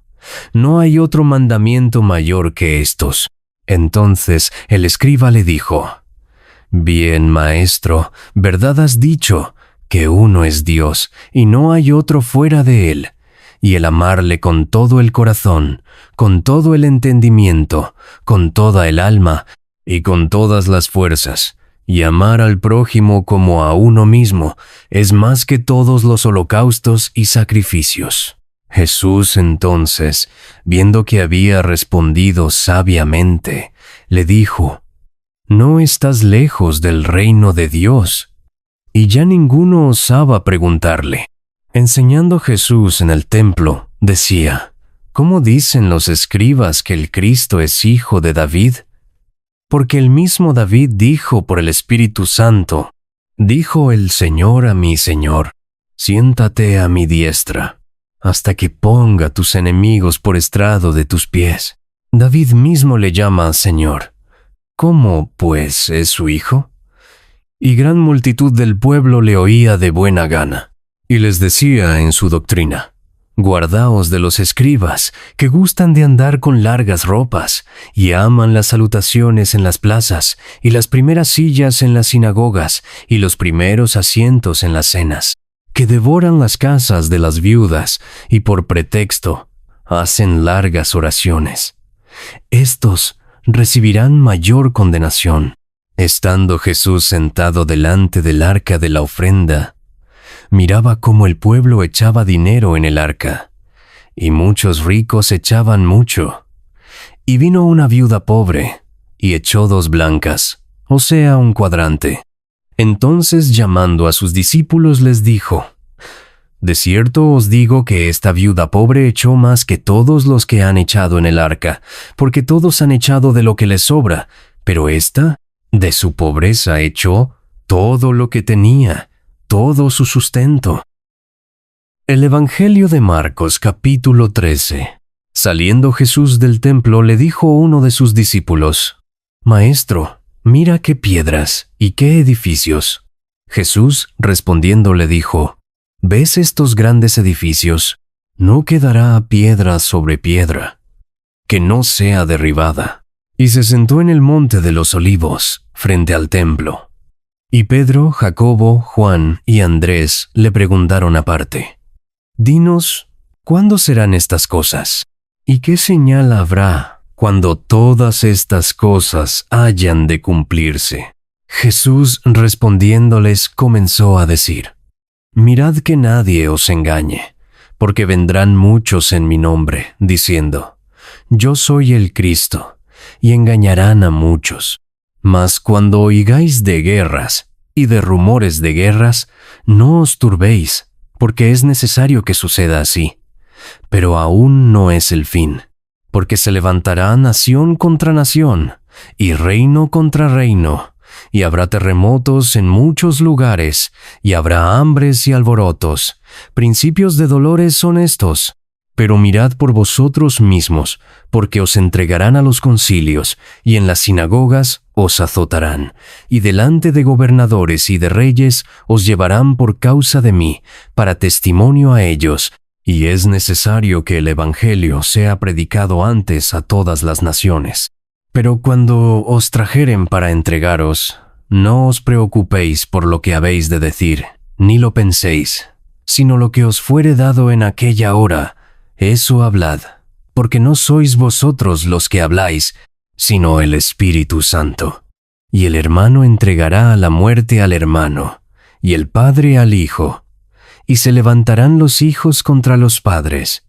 No hay otro mandamiento mayor que estos. Entonces el escriba le dijo, Bien, maestro, verdad has dicho, que uno es Dios, y no hay otro fuera de él, y el amarle con todo el corazón, con todo el entendimiento, con toda el alma, y con todas las fuerzas, y amar al prójimo como a uno mismo, es más que todos los holocaustos y sacrificios. Jesús entonces, viendo que había respondido sabiamente, le dijo, No estás lejos del reino de Dios. Y ya ninguno osaba preguntarle. Enseñando Jesús en el templo, decía, ¿cómo dicen los escribas que el Cristo es hijo de David? Porque el mismo David dijo por el Espíritu Santo, dijo el Señor a mi Señor, siéntate a mi diestra, hasta que ponga tus enemigos por estrado de tus pies. David mismo le llama Señor. ¿Cómo, pues, es su hijo? Y gran multitud del pueblo le oía de buena gana, y les decía en su doctrina, Guardaos de los escribas, que gustan de andar con largas ropas, y aman las salutaciones en las plazas, y las primeras sillas en las sinagogas, y los primeros asientos en las cenas, que devoran las casas de las viudas, y por pretexto hacen largas oraciones. Estos recibirán mayor condenación. Estando Jesús sentado delante del arca de la ofrenda, miraba cómo el pueblo echaba dinero en el arca, y muchos ricos echaban mucho. Y vino una viuda pobre, y echó 2 blancas, o sea, 1 cuadrante. Entonces, llamando a sus discípulos, les dijo, De cierto os digo que esta viuda pobre echó más que todos los que han echado en el arca, porque todos han echado de lo que les sobra, pero ésta, de su pobreza echó todo lo que tenía, todo su sustento. El Evangelio de Marcos, capítulo 13. Saliendo Jesús del templo, le dijo uno de sus discípulos, Maestro, Mira qué piedras y qué edificios. Jesús, respondiendo, le dijo, ¿ves estos grandes edificios? No quedará piedra sobre piedra, que no sea derribada. Y se sentó en el monte de los Olivos, frente al templo. Y Pedro, Jacobo, Juan y Andrés le preguntaron aparte, «Dinos, ¿cuándo serán estas cosas? ¿Y qué señal habrá cuando todas estas cosas hayan de cumplirse?» Jesús, respondiéndoles, comenzó a decir, «Mirad que nadie os engañe, porque vendrán muchos en mi nombre, diciendo, Yo soy el Cristo, y engañarán a muchos. Mas cuando oigáis de guerras y de rumores de guerras, no os turbéis, porque es necesario que suceda así. Pero aún no es el fin, porque se levantará nación contra nación, y reino contra reino, y habrá terremotos en muchos lugares, y habrá hambres y alborotos. Principios de dolores son estos. Pero mirad por vosotros mismos, porque os entregarán a los concilios, y en las sinagogas os azotarán, y delante de gobernadores y de reyes os llevarán por causa de mí, para testimonio a ellos, y es necesario que el Evangelio sea predicado antes a todas las naciones. Pero cuando os trajeren para entregaros, no os preocupéis por lo que habéis de decir, ni lo penséis, sino lo que os fuere dado en aquella hora, eso hablad, porque no sois vosotros los que habláis, sino el Espíritu Santo. Y el hermano entregará a la muerte al hermano, y el padre al hijo, y se levantarán los hijos contra los padres,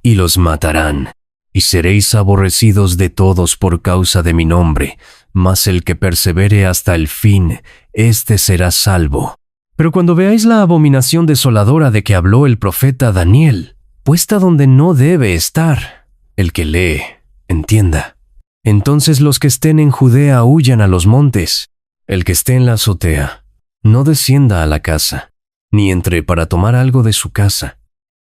y los matarán, y seréis aborrecidos de todos por causa de mi nombre, mas el que persevere hasta el fin, éste será salvo. Pero cuando veáis la abominación desoladora de que habló el profeta Daniel, puesta donde no debe estar, el que lee, entienda. Entonces los que estén en Judea huyan a los montes, el que esté en la azotea, no descienda a la casa, ni entre para tomar algo de su casa,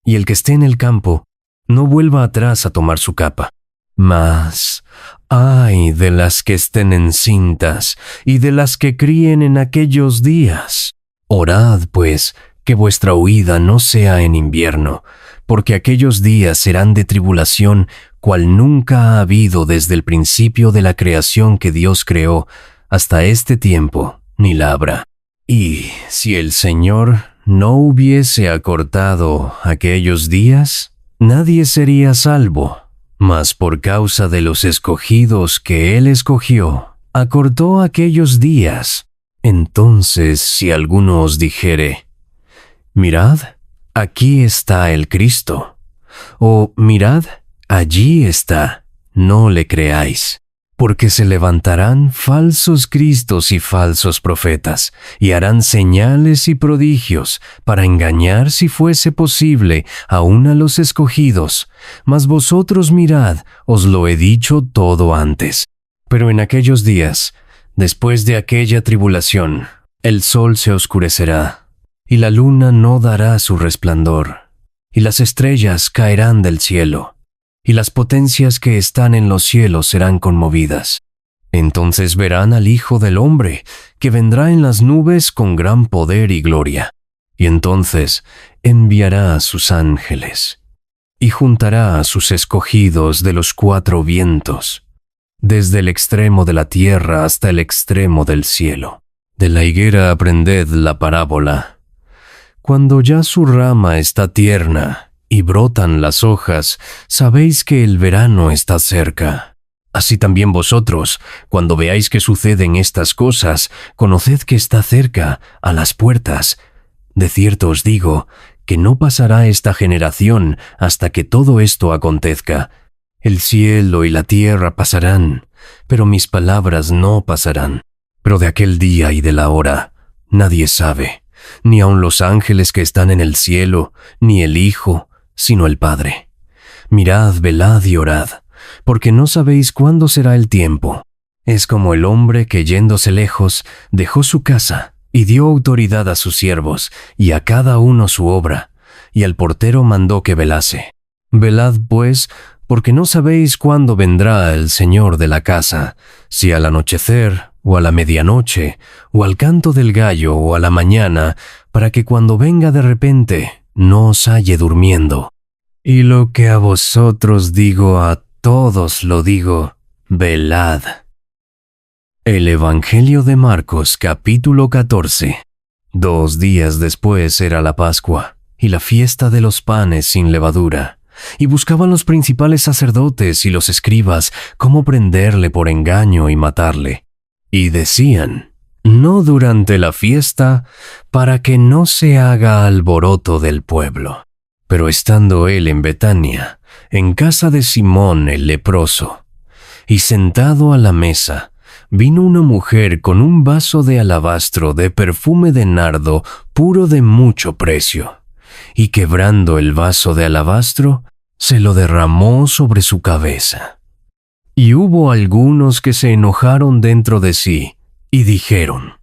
y el que esté en el campo, no vuelva atrás a tomar su capa. Mas, ay de las que estén encintas, y de las que críen en aquellos días. Orad, pues, que vuestra huida no sea en invierno, porque aquellos días serán de tribulación, cual nunca ha habido desde el principio de la creación que Dios creó, hasta este tiempo, ni la habrá. Y si el Señor no hubiese acortado aquellos días, nadie sería salvo, mas por causa de los escogidos que Él escogió, acortó aquellos días. Entonces, si alguno os dijere, mirad, aquí está el Cristo, o mirad, allí está, no le creáis, porque se levantarán falsos cristos y falsos profetas, y harán señales y prodigios, para engañar, si fuese posible, aun a los escogidos. Mas vosotros mirad, os lo he dicho todo antes. Pero en aquellos días, después de aquella tribulación, el sol se oscurecerá, y la luna no dará su resplandor, y las estrellas caerán del cielo, y las potencias que están en los cielos serán conmovidas. Entonces verán al Hijo del Hombre, que vendrá en las nubes con gran poder y gloria, y entonces enviará a sus ángeles, y juntará a sus escogidos de los cuatro vientos, desde el extremo de la tierra hasta el extremo del cielo. De la higuera aprended la parábola. Cuando ya su rama está tierna y brotan las hojas, sabéis que el verano está cerca. Así también vosotros, cuando veáis que suceden estas cosas, conoced que está cerca, a las puertas. De cierto os digo, que no pasará esta generación hasta que todo esto acontezca. El cielo y la tierra pasarán, pero mis palabras no pasarán. Pero de aquel día y de la hora, nadie sabe, ni aun los ángeles que están en el cielo, ni el Hijo, sino el Padre. Mirad, velad y orad, porque no sabéis cuándo será el tiempo. Es como el hombre que, yéndose lejos, dejó su casa, y dio autoridad a sus siervos, y a cada uno su obra, y al portero mandó que velase. Velad, pues, porque no sabéis cuándo vendrá el Señor de la casa, si al anochecer, o a la medianoche, o al canto del gallo, o a la mañana, para que cuando venga de repente no os halle durmiendo. Y lo que a vosotros digo, a todos lo digo, velad. El Evangelio de Marcos, capítulo 14. 2 días después era la Pascua, y la fiesta de los panes sin levadura. Y buscaban los principales sacerdotes y los escribas cómo prenderle por engaño y matarle. Y decían: no durante la fiesta, para que no se haga alboroto del pueblo. Pero estando él en Betania, en casa de Simón el leproso, y sentado a la mesa, vino una mujer con un vaso de alabastro de perfume de nardo puro de mucho precio, y quebrando el vaso de alabastro, se lo derramó sobre su cabeza. Y hubo algunos que se enojaron dentro de sí, y dijeron: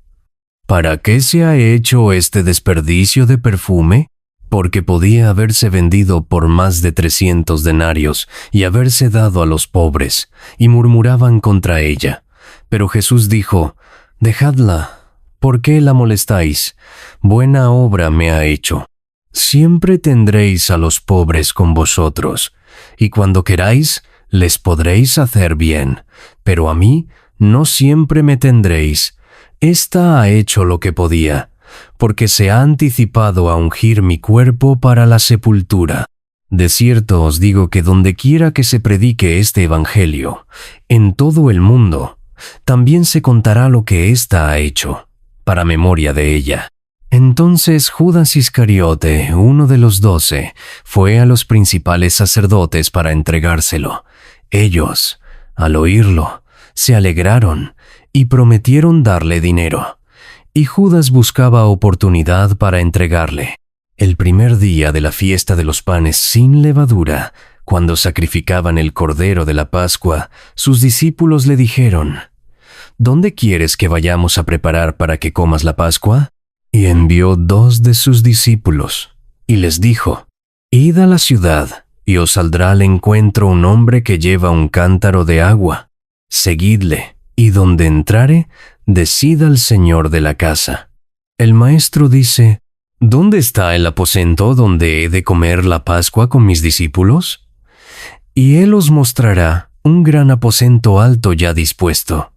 ¿para qué se ha hecho este desperdicio de perfume? Porque podía haberse vendido por más de 300 denarios y haberse dado a los pobres, y murmuraban contra ella. Pero Jesús dijo: dejadla, ¿por qué la molestáis? Buena obra me ha hecho. Siempre tendréis a los pobres con vosotros, y cuando queráis, les podréis hacer bien, pero a mí no siempre me tendréis. Esta ha hecho lo que podía, porque se ha anticipado a ungir mi cuerpo para la sepultura. De cierto os digo que dondequiera que se predique este evangelio, en todo el mundo, también se contará lo que ésta ha hecho, para memoria de ella. Entonces Judas Iscariote, uno de los 12, fue a los principales sacerdotes para entregárselo. Ellos, al oírlo, se alegraron y prometieron darle dinero. Y Judas buscaba oportunidad para entregarle. El primer día de la fiesta de los panes sin levadura, cuando sacrificaban el cordero de la Pascua, sus discípulos le dijeron: ¿dónde quieres que vayamos a preparar para que comas la Pascua? Y envió 2 de sus discípulos, y les dijo: id a la ciudad, y os saldrá al encuentro un hombre que lleva un cántaro de agua. Seguidle, y donde entrare, decid al señor de la casa: el maestro dice: ¿dónde está el aposento donde he de comer la Pascua con mis discípulos? Y él os mostrará un gran aposento alto ya dispuesto.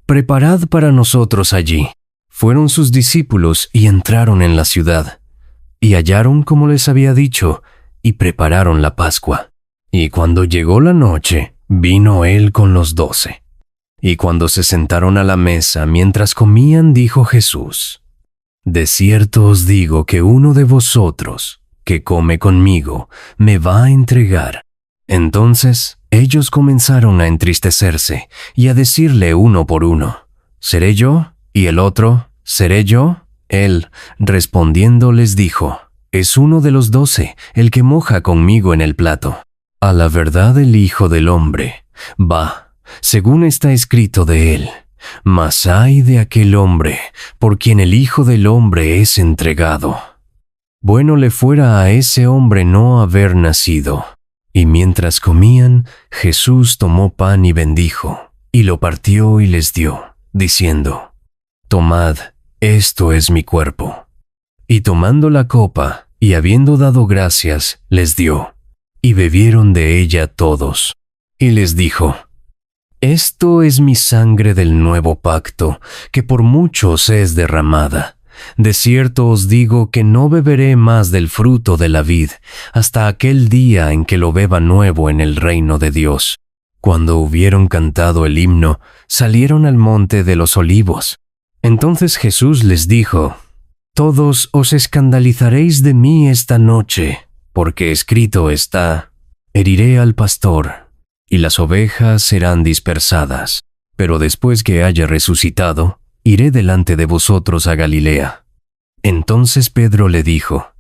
Preparad para nosotros allí. Fueron sus discípulos y entraron en la ciudad, y hallaron como les había dicho, y prepararon la Pascua. Y cuando llegó la noche, vino él con los 12. Y cuando se sentaron a la mesa mientras comían, dijo Jesús: de cierto os digo que uno de vosotros, que come conmigo, me va a entregar. Entonces ellos comenzaron a entristecerse y a decirle uno por uno: ¿seré yo? Y el otro: ¿seré yo? Él, respondiendo, les dijo: es uno de los 12, el que moja conmigo en el plato. A la verdad el Hijo del Hombre va, según está escrito de él. Mas ay de aquel hombre, por quien el Hijo del Hombre es entregado. Bueno le fuera a ese hombre no haber nacido. Y mientras comían, Jesús tomó pan y bendijo, y lo partió y les dio, diciendo: tomad, esto es mi cuerpo. Y tomando la copa, y habiendo dado gracias, les dio, y bebieron de ella todos. Y les dijo: esto es mi sangre del nuevo pacto, que por muchos es derramada. De cierto os digo que no beberé más del fruto de la vid, hasta aquel día en que lo beba nuevo en el reino de Dios. Cuando hubieron cantado el himno, salieron al monte de los Olivos. Entonces Jesús les dijo: todos os escandalizaréis de mí esta noche, porque escrito está: heriré al pastor, y las ovejas serán dispersadas. Pero después que haya resucitado, iré delante de vosotros a Galilea. Entonces Pedro le dijo: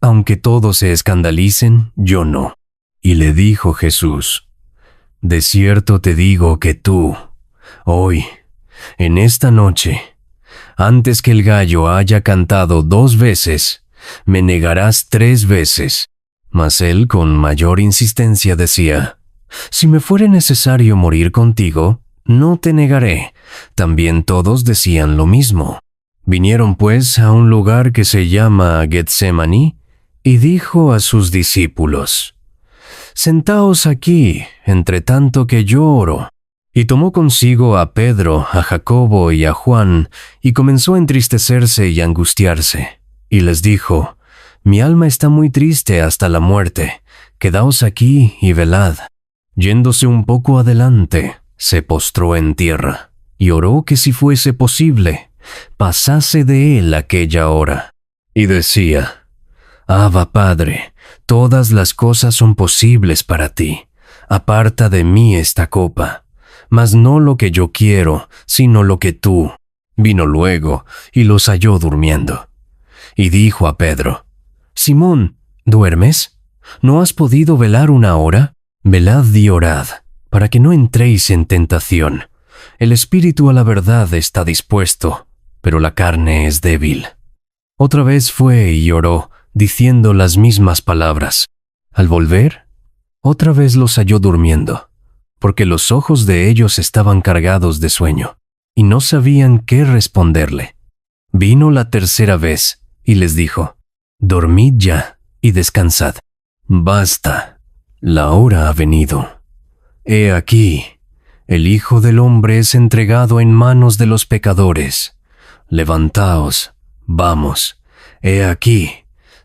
aunque todos se escandalicen, yo no. Y le dijo Jesús: de cierto te digo que tú, hoy, en esta noche, antes que el gallo haya cantado 2 veces, me negarás 3 veces. Mas él con mayor insistencia decía: si me fuere necesario morir contigo, no te negaré. También todos decían lo mismo. Vinieron pues a un lugar que se llama Getsemaní, y dijo a sus discípulos: Sentaos aquí, entre tanto que yo oro. Y tomó consigo a Pedro, a Jacobo y a Juan, y comenzó a entristecerse y angustiarse. Y les dijo: Mi alma está muy triste hasta la muerte. Quedaos aquí y velad. Yéndose un poco adelante, se postró en tierra, y oró que si fuese posible, pasase de él aquella hora. Y decía: Abba, Padre, todas las cosas son posibles para ti. Aparta de mí esta copa, mas no lo que yo quiero, sino lo que tú. Vino luego, y los halló durmiendo. Y dijo a Pedro: Simón, ¿duermes? ¿No has podido velar una hora? Velad y orad, para que no entréis en tentación. El espíritu a la verdad está dispuesto, pero la carne es débil. Otra vez fue y oró, diciendo las mismas palabras. Al volver, otra vez los halló durmiendo, porque los ojos de ellos estaban cargados de sueño, y no sabían qué responderle. Vino la tercera vez, y les dijo: Dormid ya, y descansad. Basta, la hora ha venido. He aquí, el Hijo del Hombre es entregado en manos de los pecadores. Levantaos, vamos, he aquí,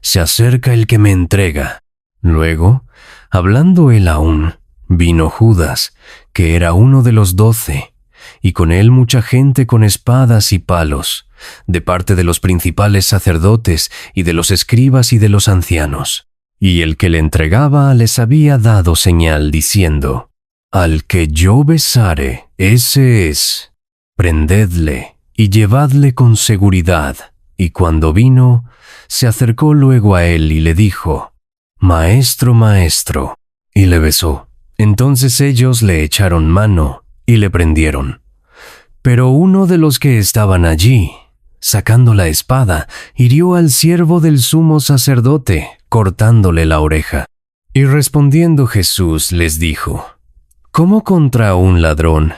se acerca el que me entrega. Luego, hablando él aún, vino Judas, que era uno de los 12, y con él mucha gente con espadas y palos, de parte de los principales sacerdotes y de los escribas y de los ancianos. Y el que le entregaba les había dado señal, diciendo: Al que yo besare, ese es. Prendedle y llevadle con seguridad. Y cuando vino, se acercó luego a él y le dijo: Maestro, maestro. Y le besó. Entonces ellos le echaron mano y le prendieron. Pero uno de los que estaban allí, sacando la espada, hirió al siervo del sumo sacerdote, cortándole la oreja. Y respondiendo Jesús les dijo: ¿Cómo contra un ladrón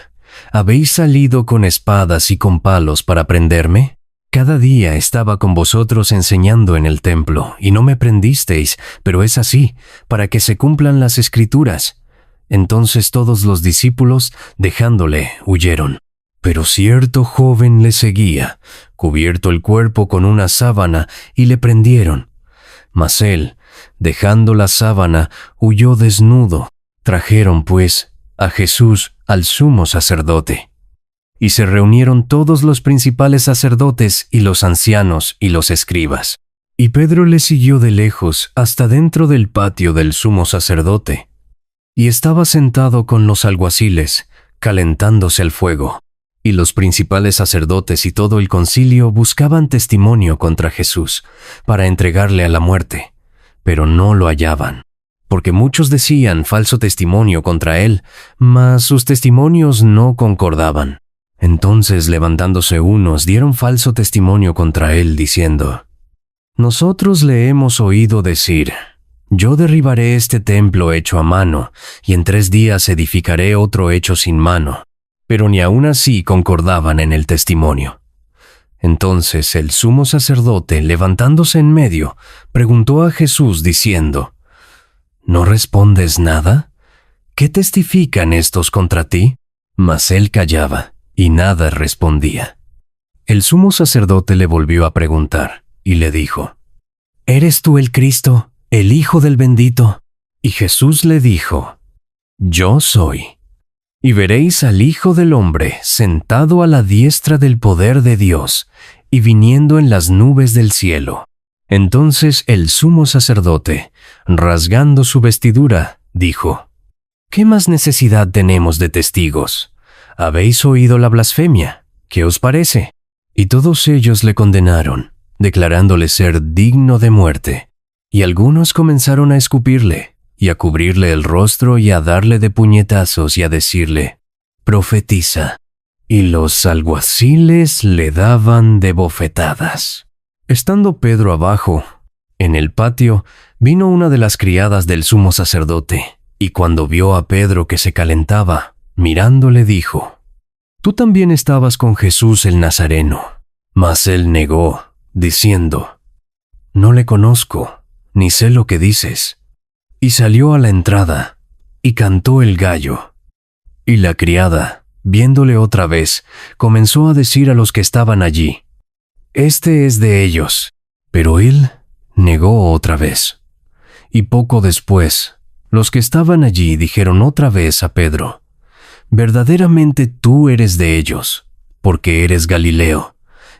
habéis salido con espadas y con palos para prenderme? Cada día estaba con vosotros enseñando en el templo, y no me prendisteis, pero es así, para que se cumplan las Escrituras. Entonces todos los discípulos, dejándole, huyeron. Pero cierto joven le seguía, cubierto el cuerpo con una sábana, y le prendieron. Mas él, dejando la sábana, huyó desnudo. Trajeron, pues, a Jesús al sumo sacerdote. Y se reunieron todos los principales sacerdotes y los ancianos y los escribas. Y Pedro le siguió de lejos hasta dentro del patio del sumo sacerdote. Y estaba sentado con los alguaciles, calentándose el fuego. Y los principales sacerdotes y todo el concilio buscaban testimonio contra Jesús, para entregarle a la muerte, pero no lo hallaban, porque muchos decían falso testimonio contra él, mas sus testimonios no concordaban. Entonces, levantándose unos, dieron falso testimonio contra él, diciendo: Nosotros le hemos oído decir: Yo derribaré este templo hecho a mano, y en 3 días edificaré otro hecho sin mano. Pero ni aun así concordaban en el testimonio. Entonces el sumo sacerdote, levantándose en medio, preguntó a Jesús diciendo: ¿No respondes nada? ¿Qué testifican estos contra ti? Mas él callaba, y nada respondía. El sumo sacerdote le volvió a preguntar, y le dijo: ¿Eres tú el Cristo, el Hijo del Bendito? Y Jesús le dijo: Yo soy. Y veréis al Hijo del Hombre sentado a la diestra del poder de Dios, y viniendo en las nubes del cielo. Entonces el sumo sacerdote, rasgando su vestidura, dijo: ¿Qué más necesidad tenemos de testigos? ¿Habéis oído la blasfemia? ¿Qué os parece? Y todos ellos le condenaron, declarándole ser digno de muerte. Y algunos comenzaron a escupirle, y a cubrirle el rostro y a darle de puñetazos y a decirle: Profetiza. Y los alguaciles le daban de bofetadas. Estando Pedro abajo, en el patio, vino una de las criadas del sumo sacerdote, y cuando vio a Pedro que se calentaba, mirándole dijo: Tú también estabas con Jesús el Nazareno. Mas él negó, diciendo, no le conozco, ni sé lo que dices. Y salió a la entrada, y cantó el gallo. Y la criada, viéndole otra vez, comenzó a decir a los que estaban allí, este es de ellos. Pero él negó otra vez. Y poco después, los que estaban allí dijeron otra vez a Pedro, verdaderamente tú eres de ellos, porque eres Galileo,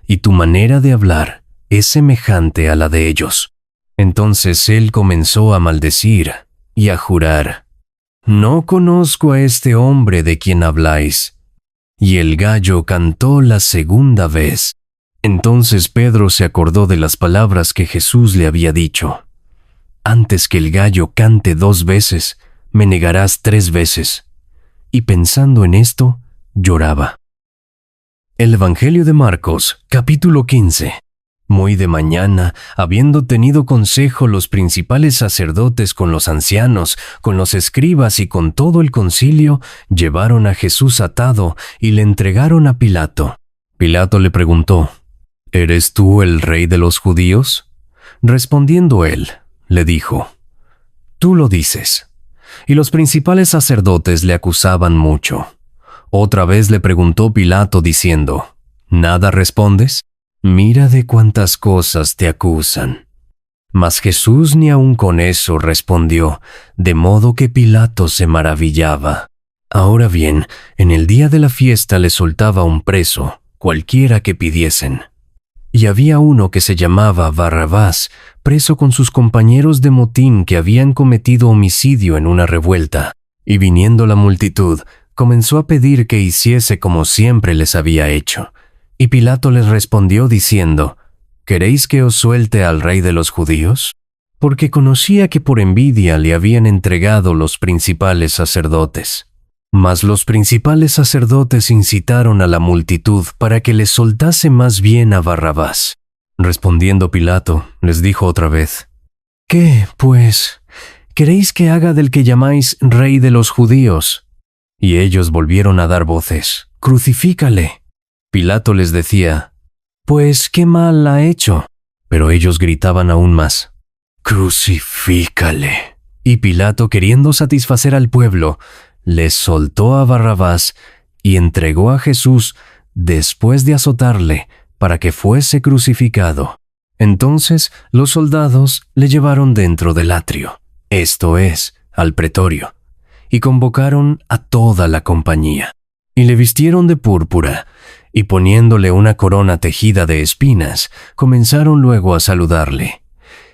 y tu manera de hablar es semejante a la de ellos. Entonces él comenzó a maldecir y a jurar, no conozco a este hombre de quien habláis. Y el gallo cantó la segunda vez. Entonces Pedro se acordó de las palabras que Jesús le había dicho, antes que el gallo cante 2 veces, me negarás 3 veces. Y pensando en esto, lloraba. El Evangelio de Marcos, capítulo 15. Muy de mañana, habiendo tenido consejo los principales sacerdotes con los ancianos, con los escribas y con todo el concilio, llevaron a Jesús atado y le entregaron a Pilato. Pilato le preguntó, ¿eres tú el rey de los judíos? Respondiendo él, le dijo, tú lo dices. Y los principales sacerdotes le acusaban mucho. Otra vez le preguntó Pilato diciendo, ¿nada respondes? Mira de cuántas cosas te acusan. Mas Jesús ni aun con eso respondió, de modo que Pilato se maravillaba. Ahora bien, en el día de la fiesta le soltaba un preso, cualquiera que pidiesen. Y había uno que se llamaba Barrabás, preso con sus compañeros de motín que habían cometido homicidio en una revuelta. Y viniendo la multitud, comenzó a pedir que hiciese como siempre les había hecho. Y Pilato les respondió diciendo, ¿queréis que os suelte al rey de los judíos? Porque conocía que por envidia le habían entregado los principales sacerdotes. Mas los principales sacerdotes incitaron a la multitud para que les soltase más bien a Barrabás. Respondiendo Pilato, les dijo otra vez, ¿qué, pues, queréis que haga del que llamáis rey de los judíos? Y ellos volvieron a dar voces, crucifícale. Pilato les decía, pues, ¿qué mal ha hecho? Pero ellos gritaban aún más, crucifícale. Y Pilato, queriendo satisfacer al pueblo, les soltó a Barrabás y entregó a Jesús después de azotarle para que fuese crucificado. Entonces los soldados le llevaron dentro del atrio, esto es, al pretorio, y convocaron a toda la compañía. Y le vistieron de púrpura, y poniéndole una corona tejida de espinas, comenzaron luego a saludarle.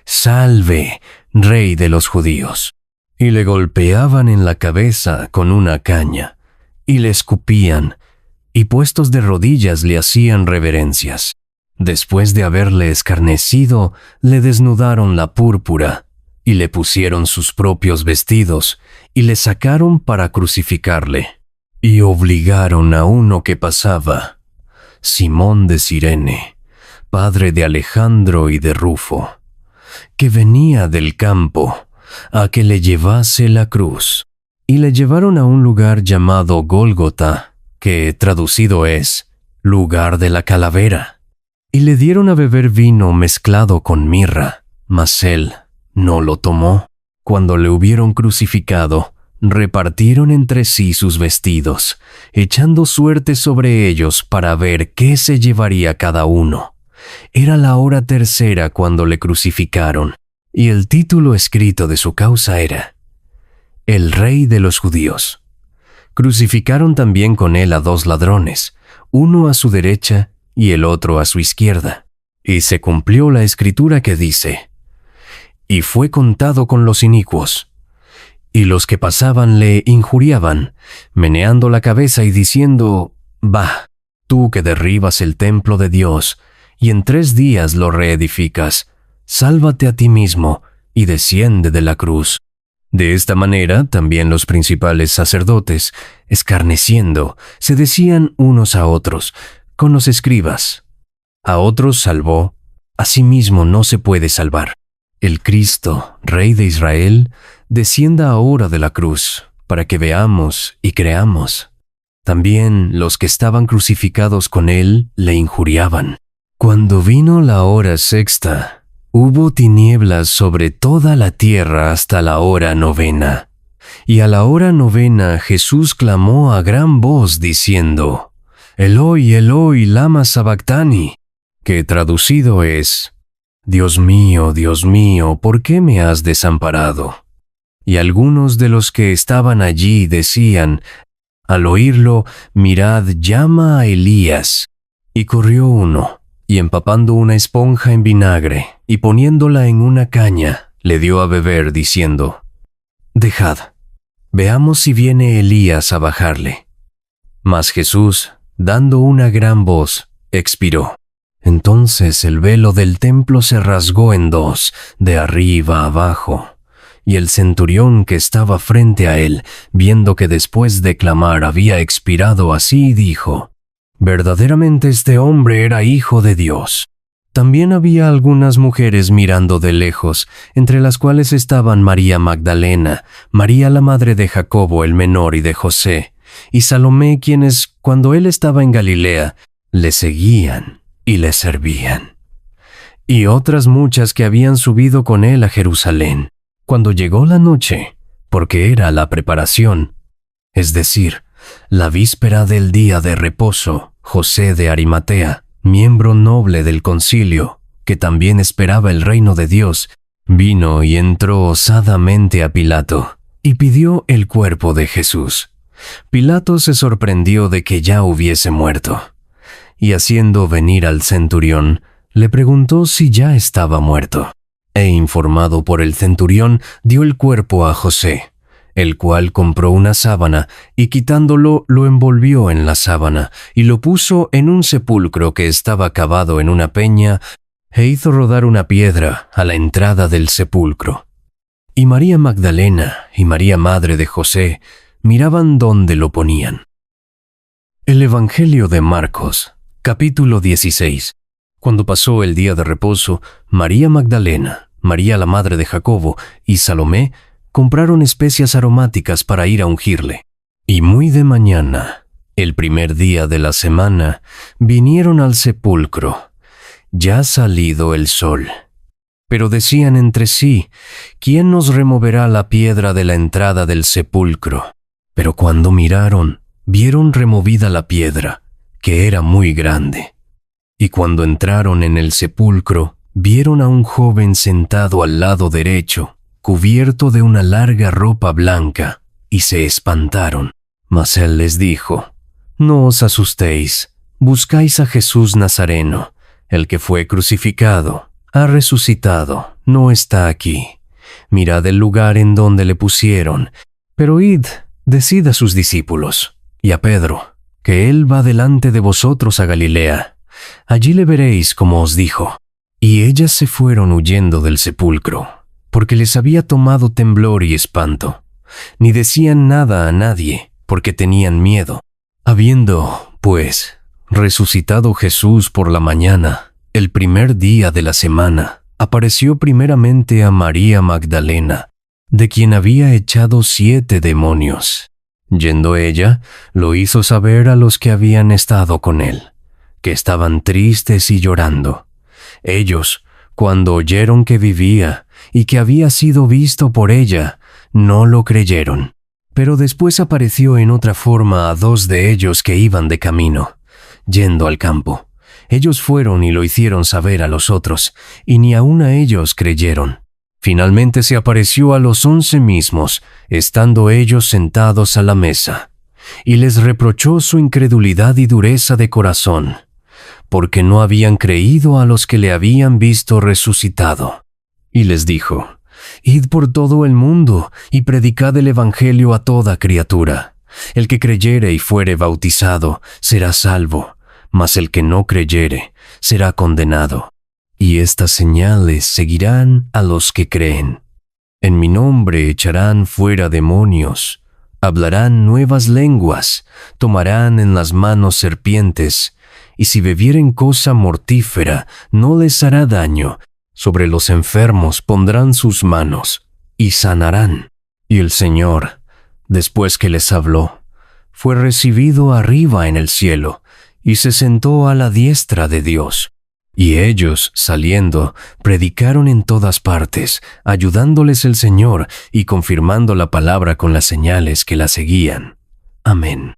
«Salve, Rey de los judíos». Y le golpeaban en la cabeza con una caña, y le escupían, y puestos de rodillas le hacían reverencias. Después de haberle escarnecido, le desnudaron la púrpura, y le pusieron sus propios vestidos, y le sacaron para crucificarle. Y obligaron a uno que pasaba, Simón de Cirene, padre de Alejandro y de Rufo, que venía del campo, a que le llevase la cruz. Y le llevaron a un lugar llamado Gólgota, que traducido es, lugar de la calavera. Y le dieron a beber vino mezclado con mirra, mas él no lo tomó. Cuando le hubieron crucificado, repartieron entre sí sus vestidos, echando suerte sobre ellos para ver qué se llevaría cada uno. Era la hora tercera cuando le crucificaron, y el título escrito de su causa era «El Rey de los Judíos». Crucificaron también con él a 2 ladrones, uno a su derecha y el otro a su izquierda. Y se cumplió la escritura que dice, «Y fue contado con los inicuos». Y los que pasaban le injuriaban, meneando la cabeza y diciendo, «Bah, tú que derribas el templo de Dios, y en 3 días lo reedificas, sálvate a ti mismo y desciende de la cruz». De esta manera, también los principales sacerdotes, escarneciendo, se decían unos a otros, con los escribas, «A otros salvó, a sí mismo no se puede salvar. El Cristo, Rey de Israel, descienda ahora de la cruz, para que veamos y creamos». También los que estaban crucificados con él le injuriaban. Cuando vino la hora sexta, hubo tinieblas sobre toda la tierra hasta la hora novena. Y a la hora novena Jesús clamó a gran voz diciendo: Eloi, Eloi, lama sabactani, que traducido es: Dios mío, ¿por qué me has desamparado? Y algunos de los que estaban allí decían: Al oírlo, mirad, llama a Elías. Y corrió uno, y empapando una esponja en vinagre, y poniéndola en una caña, le dio a beber, diciendo: Dejad, veamos si viene Elías a bajarle. Mas Jesús, dando una gran voz, expiró. Entonces el velo del templo se rasgó en dos, de arriba a abajo. Y el centurión que estaba frente a él, viendo que después de clamar había expirado así, dijo: Verdaderamente este hombre era hijo de Dios. También había algunas mujeres mirando de lejos, entre las cuales estaban María Magdalena, María la madre de Jacobo el menor y de José, y Salomé, quienes, cuando él estaba en Galilea, le seguían y le servían. Y otras muchas que habían subido con él a Jerusalén. Cuando llegó la noche, porque era la preparación, es decir, la víspera del día de reposo, José de Arimatea, miembro noble del concilio, que también esperaba el reino de Dios, vino y entró osadamente a Pilato, y pidió el cuerpo de Jesús. Pilato se sorprendió de que ya hubiese muerto, y haciendo venir al centurión, le preguntó si ya estaba muerto. E informado por el centurión, dio el cuerpo a José, el cual compró una sábana, y quitándolo, lo envolvió en la sábana, y lo puso en un sepulcro que estaba cavado en una peña, e hizo rodar una piedra a la entrada del sepulcro. Y María Magdalena y María madre de José miraban dónde lo ponían. El Evangelio de Marcos, capítulo 16. Cuando pasó el día de reposo, María Magdalena, María la madre de Jacobo y Salomé compraron especias aromáticas para ir a ungirle. Y muy de mañana, el primer día de la semana, vinieron al sepulcro, ya salido el sol. Pero decían entre sí: ¿Quién nos removerá la piedra de la entrada del sepulcro? Pero cuando miraron, vieron removida la piedra, que era muy grande. Y cuando entraron en el sepulcro, vieron a un joven sentado al lado derecho, cubierto de una larga ropa blanca, y se espantaron. Mas él les dijo: No os asustéis, buscáis a Jesús Nazareno, el que fue crucificado, ha resucitado, no está aquí. Mirad el lugar en donde le pusieron, pero id, decid a sus discípulos, y a Pedro, que él va delante de vosotros a Galilea. Allí le veréis como os dijo. Y ellas se fueron huyendo del sepulcro, porque les había tomado temblor y espanto. Ni decían nada a nadie, porque tenían miedo. Habiendo, pues, resucitado Jesús por la mañana, el primer día de la semana, apareció primeramente a María Magdalena, de quien había echado 7 demonios. Yendo ella, lo hizo saber a los que habían estado con él, que estaban tristes y llorando. Ellos, cuando oyeron que vivía y que había sido visto por ella, no lo creyeron. Pero después apareció en otra forma a 2 de ellos que iban de camino, yendo al campo. Ellos fueron y lo hicieron saber a los otros, y ni aun a ellos creyeron. Finalmente se apareció a los 11 mismos, estando ellos sentados a la mesa, y les reprochó su incredulidad y dureza de corazón, porque no habían creído a los que le habían visto resucitado. Y les dijo: Id por todo el mundo y predicad el Evangelio a toda criatura. El que creyere y fuere bautizado será salvo, mas el que no creyere será condenado. Y estas señales seguirán a los que creen. En mi nombre echarán fuera demonios, hablarán nuevas lenguas, tomarán en las manos serpientes, y si bebieren cosa mortífera, no les hará daño. Sobre los enfermos pondrán sus manos, y sanarán. Y el Señor, después que les habló, fue recibido arriba en el cielo, y se sentó a la diestra de Dios. Y ellos, saliendo, predicaron en todas partes, ayudándoles el Señor y confirmando la palabra con las señales que la seguían. Amén.